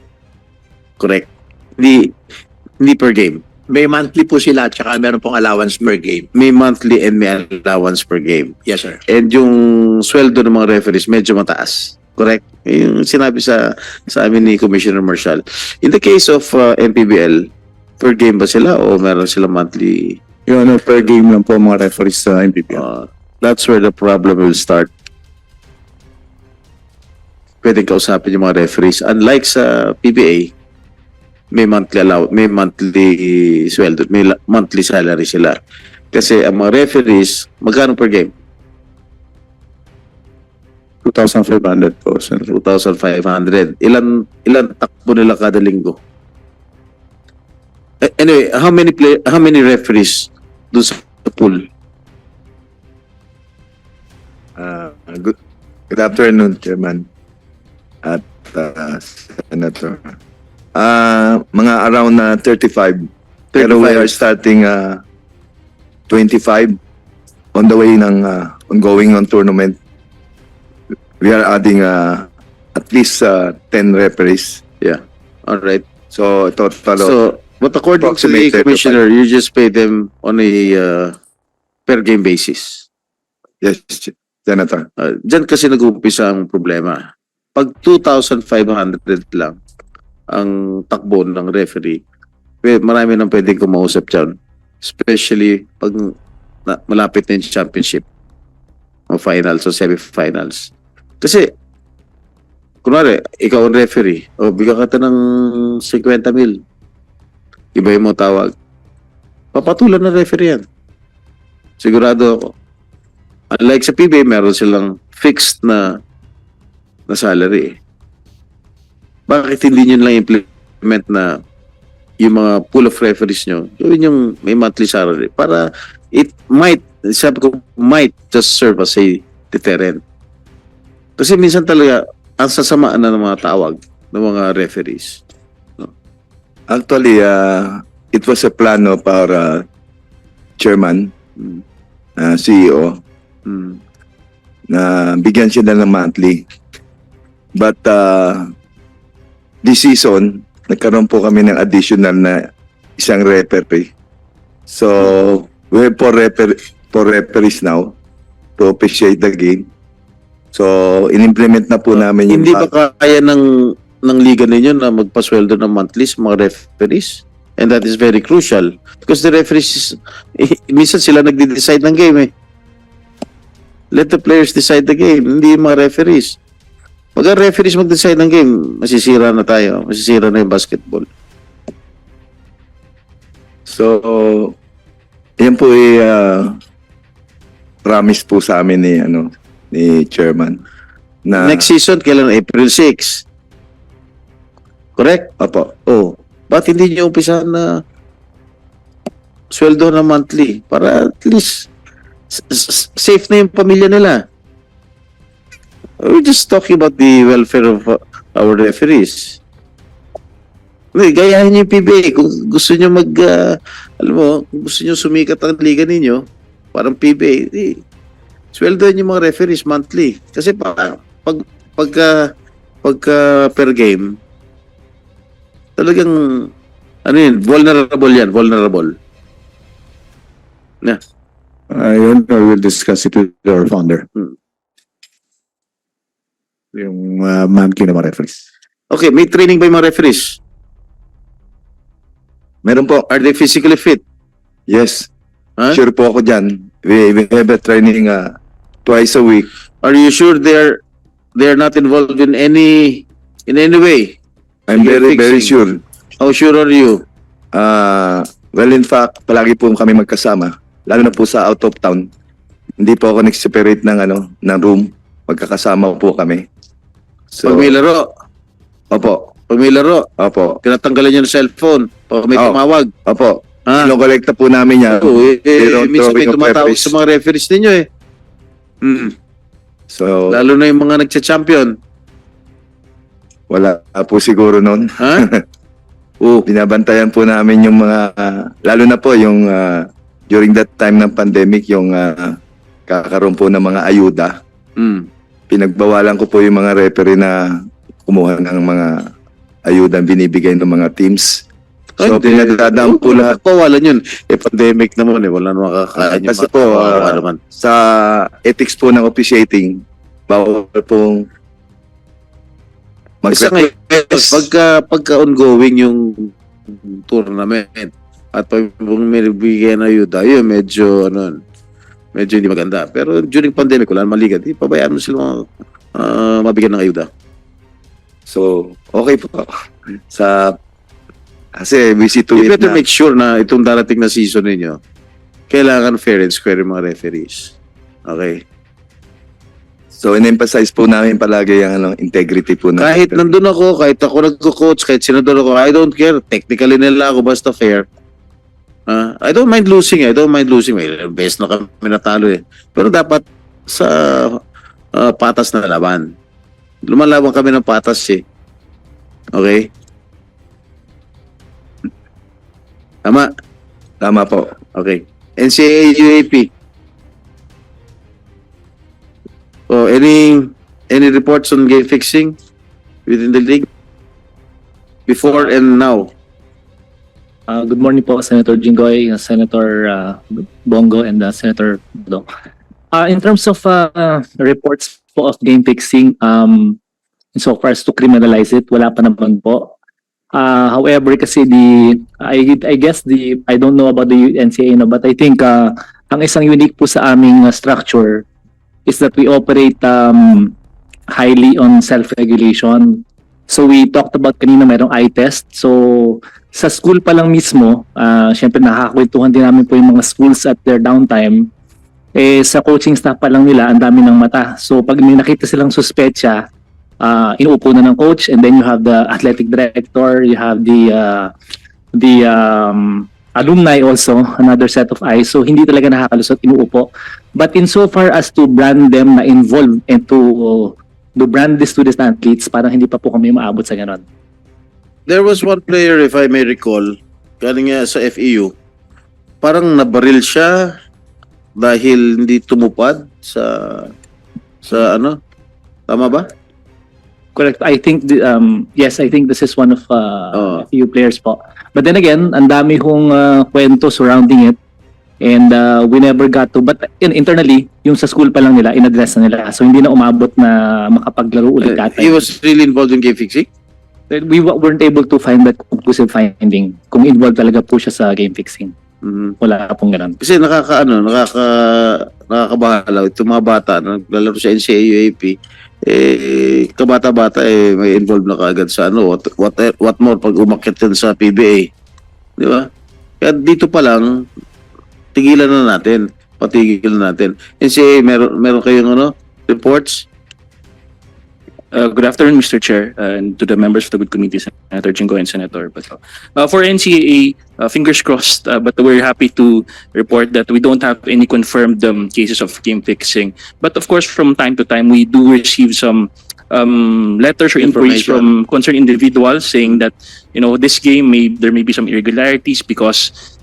Correct? Hindi per game. May monthly po sila at saka meron pong allowance per game. May monthly and may allowance per game. Yes, sir. And yung sweldo ng mga referees medyo mataas. Correct? Yung sinabi sa amin ni Commissioner Marshall. In the case of MPBL, per game ba sila o meron sila monthly? Your Honor, per game lang po ang mga referees sa MPBL. That's where the problem will start. Pwede kausapin yung mga referees. Unlike sa PBA, may monthly sweldo, may monthly salary sila. Kasi ang mga referees, magkano per game? 2,500 po, Sir. 2,500. Ilan takbo nila kada linggo? Anyway, how many referees doon sa pool? Good afternoon, Chairman at Senator. Mga around 35. Pero we are starting 25 on the way ng ongoing on tournament. We are adding at least 10 referees. Yeah. All right. So total. So, but according to the approximate 35. commissioner, you just pay them on a per game basis. Yes, Senator. Diyan kasi nag-uumpisa ang problema. Pag 2,500 lang ang takbo ng referee, marami nang pwedeng kumausap dyan. Especially pag malapit na yung championship o finals o semi-finals. Kasi, kunwari, ikaw ang referee, o bigyan ka ng 50 mil. Iba mo tawag. Papatulan ng referee yan. Sigurado ako. Unlike sa PBA, meron silang fixed na salary. Bakit hindi nyo lang implement na yung mga pool of referees nyo, yun yung may monthly salary para it might, sabi ko, might just serve as a deterrent. Kasi minsan talaga, ang sasamaan na ng mga tawag ng mga referees. Actually, it was a plan of our chairman, CEO, na bigyan siya ng monthly. But this season, nagkaroon po kami ng additional na isang referee. So, we have four referees now to officiate the game. So, in-implement na po namin yung... Hindi ba kaya ng liga ninyo na magpasweldo ng monthly sa mga referees? And that is very crucial. Because the referees, minsan sila nagde-decide ng game eh. Let the players decide the game, hindi yung mga referees. Pag ang referees mag-decide ng game, masisira na tayo. Masisira na yung basketball. So, yan po promise po sa amin ni chairman na Next season, kailan? April 6. Correct? Opo. Oh. Ba't hindi nyo umpisa na sweldo na monthly? Para at least safe na yung pamilya nila. We're just talking about the welfare of our referees. Gayahin niyo yung PBA. Kung gusto niyo alam mo, kung gusto niyo sumikat ang liga ninyo, parang PBA, sweldo niyo yung mga referees monthly. Kasi pagka per game, talagang, vulnerable yan, vulnerable. Yun, we'll discuss it with our founder. Yung monthly na mga referees. Okay, may training ba yung mga referees? meron po. Are they physically fit? Yes. Huh? Sure po ako dyan. We have a training twice a week. Are you sure they're not involved in any way? I'm You're very fixing. sure. How sure are you? Well, in fact, palagi po kami magkasama. Lalo na po sa out of town. Hindi po ako nag-separate ng room. Magkakasama po kami. So, Pag may laro, opo. tinatanggalan niyo ng cellphone. Pag may Oh. tumawag. Opo. Ha? Kinokolekta po namin yan. Minsan may throwing of tumatawag referees. sa mga referees ninyo eh. So, Lalo na yung mga nagcha-champion. wala po siguro noon. Ha? Binabantayan po namin yung mga, lalo na po yung during that time ng pandemic, yung kakaroon po ng mga ayuda. Pinagbawalan ko po yung mga referee na kumuha ng mga ayuda binibigay ng mga teams. So, pinagdadaan po lahat. Pawalan yun. Pandemic naman wala naman makakain yung Kasi po, naman. sa ethics po ng officiating, bawal pong Isa ngayon, pagka ongoing yung tournament at pag may bigyan na ayuda, yun medyo hindi maganda. Pero during pandemic, wala naman liga, di pabayaan mo sila mabigyan ng ayuda. So, okay po. Kasi we see to You it better na, make sure na itong darating na season ninyo, kailangan fair and square yung mga referees. Okay? so in-emphasize po namin palagi yung integrity po na. Kahit nandun ako, kahit ako nagko-coach, kahit sinador ako, I don't care. Technically nila ako, basta fair. I don't mind losing. May best na kami natalo eh. Pero dapat sa patas na laban. Lumalaban kami ng patas eh. Okay? Tama? Tama po. Okay. NCAA UAP. Oh, any reports on game fixing within the league? Before and now? Good morning po, Senator Jinggoy, Senator Bongo, and Senator Do. In terms of reports po of game fixing, so far as to criminalize it, wala pa naman po. However, kasi I guess I don't know about the NCAA, no, but I think ang isang unique po sa aming structure is that we operate highly on self-regulation. So we talked about kanina mayroong eye test. So sa school pa lang mismo, syempre nakakakwentuhan din namin po yung mga schools at their downtime. Sa coaching staff pa lang nila, ang dami ng mata. So pag may nakita silang suspetsya, inuupo na ng coach, and then you have the athletic director, you have the alumni also, another set of eyes. So hindi talaga nakakalusot, inuupo. But insofar as to brand them na involved and to brand the student athletes, parang hindi pa po kami maabot sa ganon. There was one player, if I may recall, galing nga sa FEU, parang nabaril siya dahil hindi tumupad sa ano? Tama ba? Correct. I think yes, I think this is one of a few players po. But then again, ang dami hong kwento surrounding it, and we never got to. But internally, yung sa school pa lang nila, in-address na nila. So hindi na umabot na makapaglaro ulit that He time. was really involved in game fixing? We weren't able to find that conclusive finding kung involved talaga po siya sa game fixing. Wala pong ganun. Kasi nakakabahala itong mga bata naglalaro sa NCAA UAP, kabata-bata may involved na kaagad sa what more pag umakyat yan sa PBA, di ba? Kaya dito pa lang tigilan na natin, patigil na natin. NCAA, meron kayong reports? Good afternoon, Mr. Chair, and to the members of the good committee, Senator Jinggoy and Senator Bato. For NCAA, fingers crossed, but we're happy to report that we don't have any confirmed cases of game fixing. But of course, from time to time, we do receive some letters or inquiries from concerned individuals saying that, this game there may be some irregularities because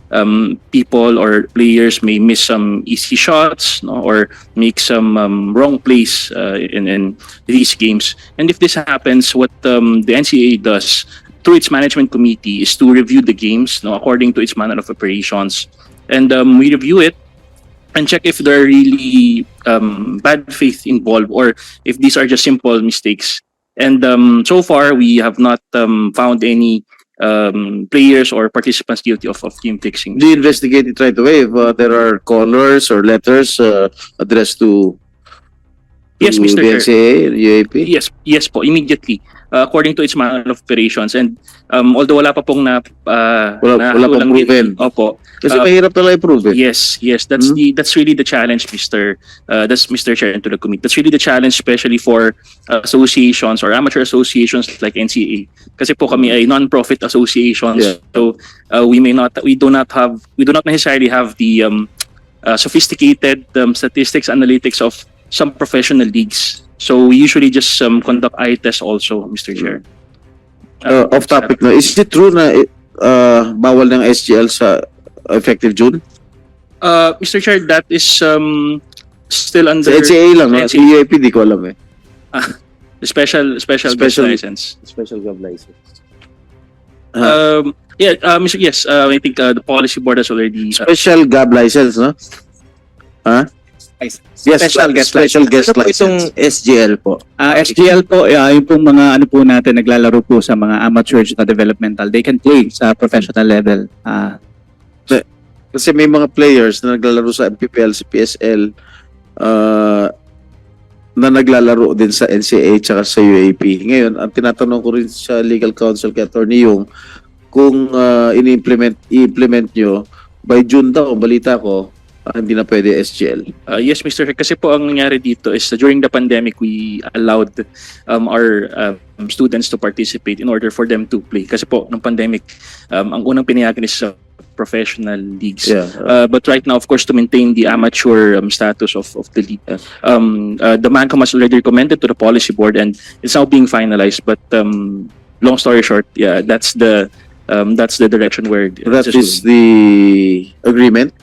people or players may miss some easy shots, or make some wrong plays in these games. And if this happens, what the NCAA does through its management committee is to review the games according to its manner of operations. And we review it and check if there are really bad faith involved or if these are just simple mistakes. And so far, we have not found any players or participants guilty of game fixing. Do you investigate it right away if there are callers or letters addressed to Yes, Mr. the Chair. NCAA, UAP? Yes po, immediately. According to its manner of operations. And although wala pa pong Wala pang proven. Opo. Kasi mahirap pala i-prove eh. Yes, that's really the challenge, Mr. Chair, and to the committee. That's really the challenge, especially for associations or amateur associations like NCAA. Kasi po kami ay non-profit associations, Yeah. so we do not necessarily have the sophisticated statistics analytics of some professional leagues. So we usually just conduct eye tests also, Mr. Chair. Off topic na, is it true na bawal ng SGL sa effective June? Mr. Chair, that is still under Sa NCAA lang, no? Sa NCAA. UAP di ko alam eh. special Special- license. Special gov license. Yeah, yes, I think the policy board has already Special GAB license, no? Yes, special guest Ano po itong license. SGL po? SGL po, yung pong mga ano po natin naglalaro po sa mga amateurs na developmental, they can play sa professional level. Kasi may mga players na naglalaro sa MPPL, sa PSL, na naglalaro din sa NCAA tsaka sa UAP. Ngayon, ang tinatanong ko rin sa legal counsel kay Attorney Yung, kung i-implement nyo, by June daw, balita ko, hindi na pwede SGL. Yes, Mr. Chair. Kasi po ang nangyari dito is during the pandemic, we allowed our students to participate in order for them to play. Kasi po, nung pandemic, ang unang pinayagan is professional leagues. Yeah. But right now, of course, to maintain the amateur status of the league, the MANCOM has already recommended to the policy board and it's now being finalized. But long story short, yeah, that's the direction where That is the agreement?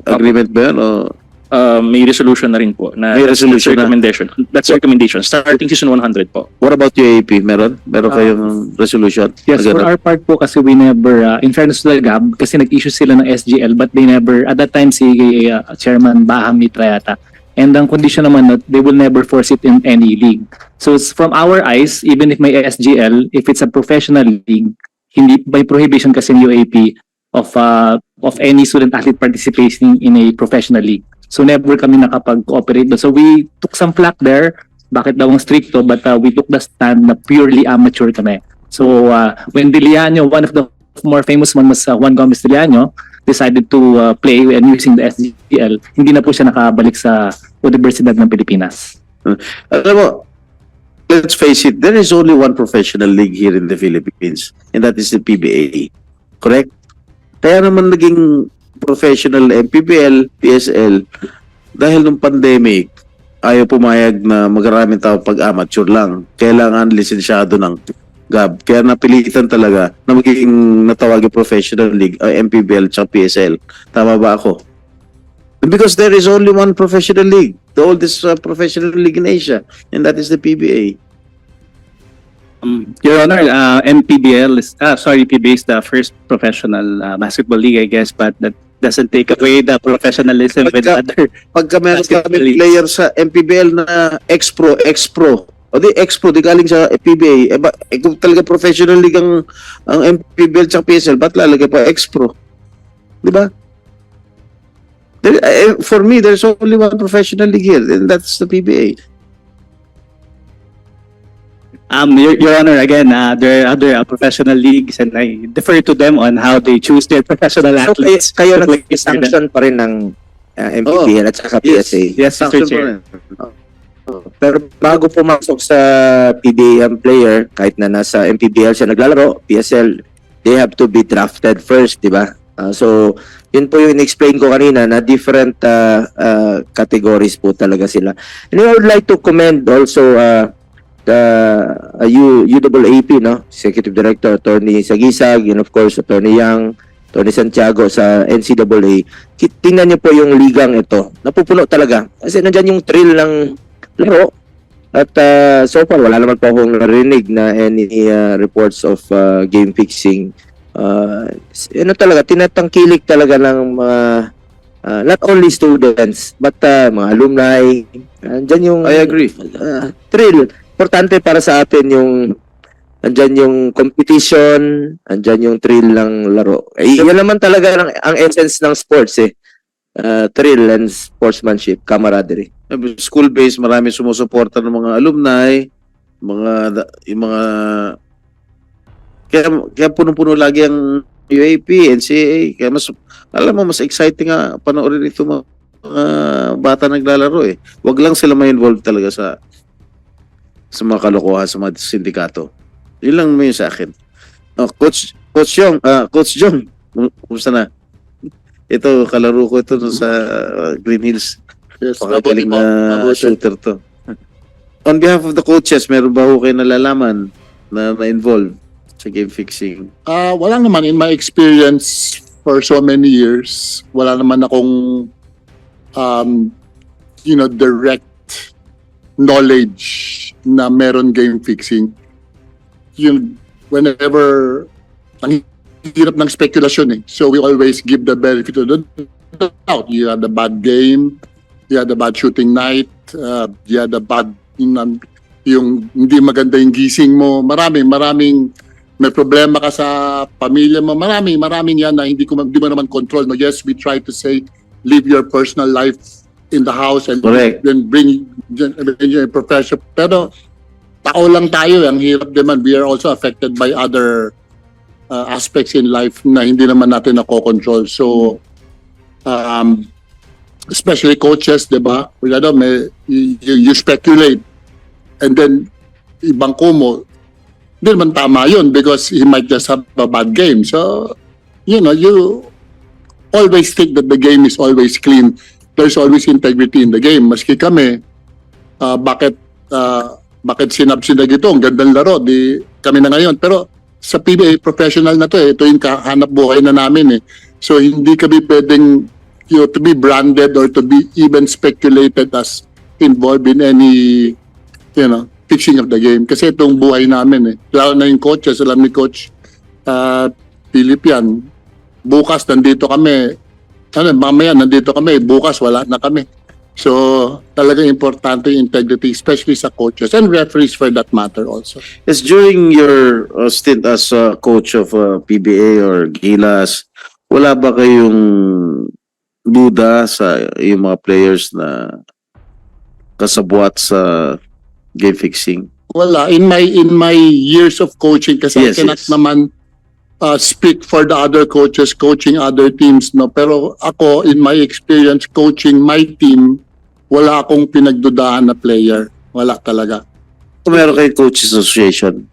Agreement ba yun? O may resolution na rin po na May resolution na. That's recommendation starting season 100 po. what about UAP? Meron? Meron kayong resolution? Yes, Na for ganun? our part po kasi we never, in fairness to the GAB, kasi nag-issue sila ng SGL but they never, at that time si Chairman Baham Mitra yata, and ang condition naman na they will never force it in any league. So it's from our eyes, even if may SGL, if it's a professional league, hindi by prohibition kasi ng UAP of any student athlete participating in a professional league. So never kami nakapag-cooperate. So we took some flack there. Bakit daw ang stricto? But we took the stand na purely amateur kami. So when Diliano, one of the more famous one was Juan Gomez Diliano, decided to play and using the SGL, hindi na po siya nakabalik sa Universidad ng Pilipinas. Alam mo, let's face it, there is only one professional league here in the Philippines, and that is the PBA. Correct? Kaya naman naging professional MPBL, PSL, dahil nung pandemic, ayaw pumayag na magaraming tao pag-amateur lang. Kailangan lisensyado ng GAB. Kaya napilitan talaga na magiging natawagin professional league, MPBL at PSL. Tama ba ako? Because there is only one professional league, the oldest professional league in Asia, and that is the PBA. Your Honor, PBA is the first professional basketball league, I guess, but that doesn't take away the professionalism with other. Pagka meron Basketball kami leagues. player sa MPBL na ex-pro, o di ex-pro, di galing sa PBA, kung talaga professional league ang MPBL at PSL, ba't lalagay pa ex-pro? Di ba? For me, there's only one professional league here, and that's the PBA. Your Honor, again, there are other professional leagues and I defer to them on how they choose their professional So athletes. kayo to play for them. nag-sanction pa rin ng MPPL at saka PSA. Yes, Mr. Sanction Chair. pa rin. Pero bago pumasok sa PBA ang player, kahit na nasa MPBL siya naglalaro, PSL, they have to be drafted first, di ba? So, yun po yung in-explain ko kanina na different categories po talaga sila. And I would like to commend also the UAAP, no? Executive Director, Attorney Sagisag, and of course, Attorney Yang, Attorney Santiago sa NCAA. Tingnan niyo po yung ligang ito. Napupuno talaga. Kasi nandyan yung thrill ng laro. At so far, wala naman po akong narinig na any reports of game fixing. Ano talaga, tinatangkilik talaga ng mga not only students, but mga alumni. Andyan yung I agree. thrill. Importante para sa atin yung andyan yung competition, andyan yung thrill ng laro. Yan naman talaga ang essence ng sports eh. Thrill and sportsmanship, camaraderie. School-based, marami sumusuporta ng mga alumni, yung mga kaya punong-puno lagi ang UAP, NCAA. Kaya alam mo, mas exciting nga panoorin ito mga bata naglalaro eh. Wag lang sila ma-involve talaga sa mga kalokohan, sa mga sindikato. Yun lang mo yun sa akin. Coach John, kumusta na? Ito, kalaro ko ito sa Green Hills. Yes, Pakagaling mabuti po. na shooter to. On behalf of the coaches, meron ba ho kayo nalalaman na na-involve sa game fixing? Wala naman, in my experience for so many years, wala naman akong direct knowledge na meron game fixing. Whenever hirap ng spekulasyon eh. So we always give the benefit of the doubt. You had a bad game, you had a bad shooting night, you had a bad, yung hindi maganda yung gising mo. Maraming may problema ka sa pamilya mo. Maraming yan na hindi mo naman control. No? Yes, we try to say, live your personal life in the house and Correct. then bring your profession. Pero tao lang tayo, ang hirap naman. We are also affected by other aspects in life na hindi naman natin nako-control. So, especially coaches, di ba? You speculate. And then, ibang kumo, hindi naman tama yun because he might just have a bad game. So, you always think that the game is always clean. There's always integrity in the game. Maski kami, bakit sinab-sinag ito? Ang gandang laro, di kami na ngayon. Pero sa PBA, professional na to eh. Ito yung kahanap buhay na namin eh. So hindi kami pwedeng to be branded or to be even speculated as involved in any fixing of the game. Kasi itong buhay namin eh. Lalo na yung coaches, alam ni Coach Philip yan. Bukas nandito kami. Mamaya nandito kami. Bukas wala na kami. So, talagang importante yung integrity, especially sa coaches and referees for that matter also. Yes, during your stint as coach of PBA or Gilas, wala ba kayong duda sa yung mga players na kasabwat sa game fixing? Wala. In my years of coaching, kasi I cannot naman speak for the other coaches coaching other teams, no. Pero ako, in my experience coaching my team, wala akong pinagdudahan na player. Wala talaga. Kung meron kayong coach association,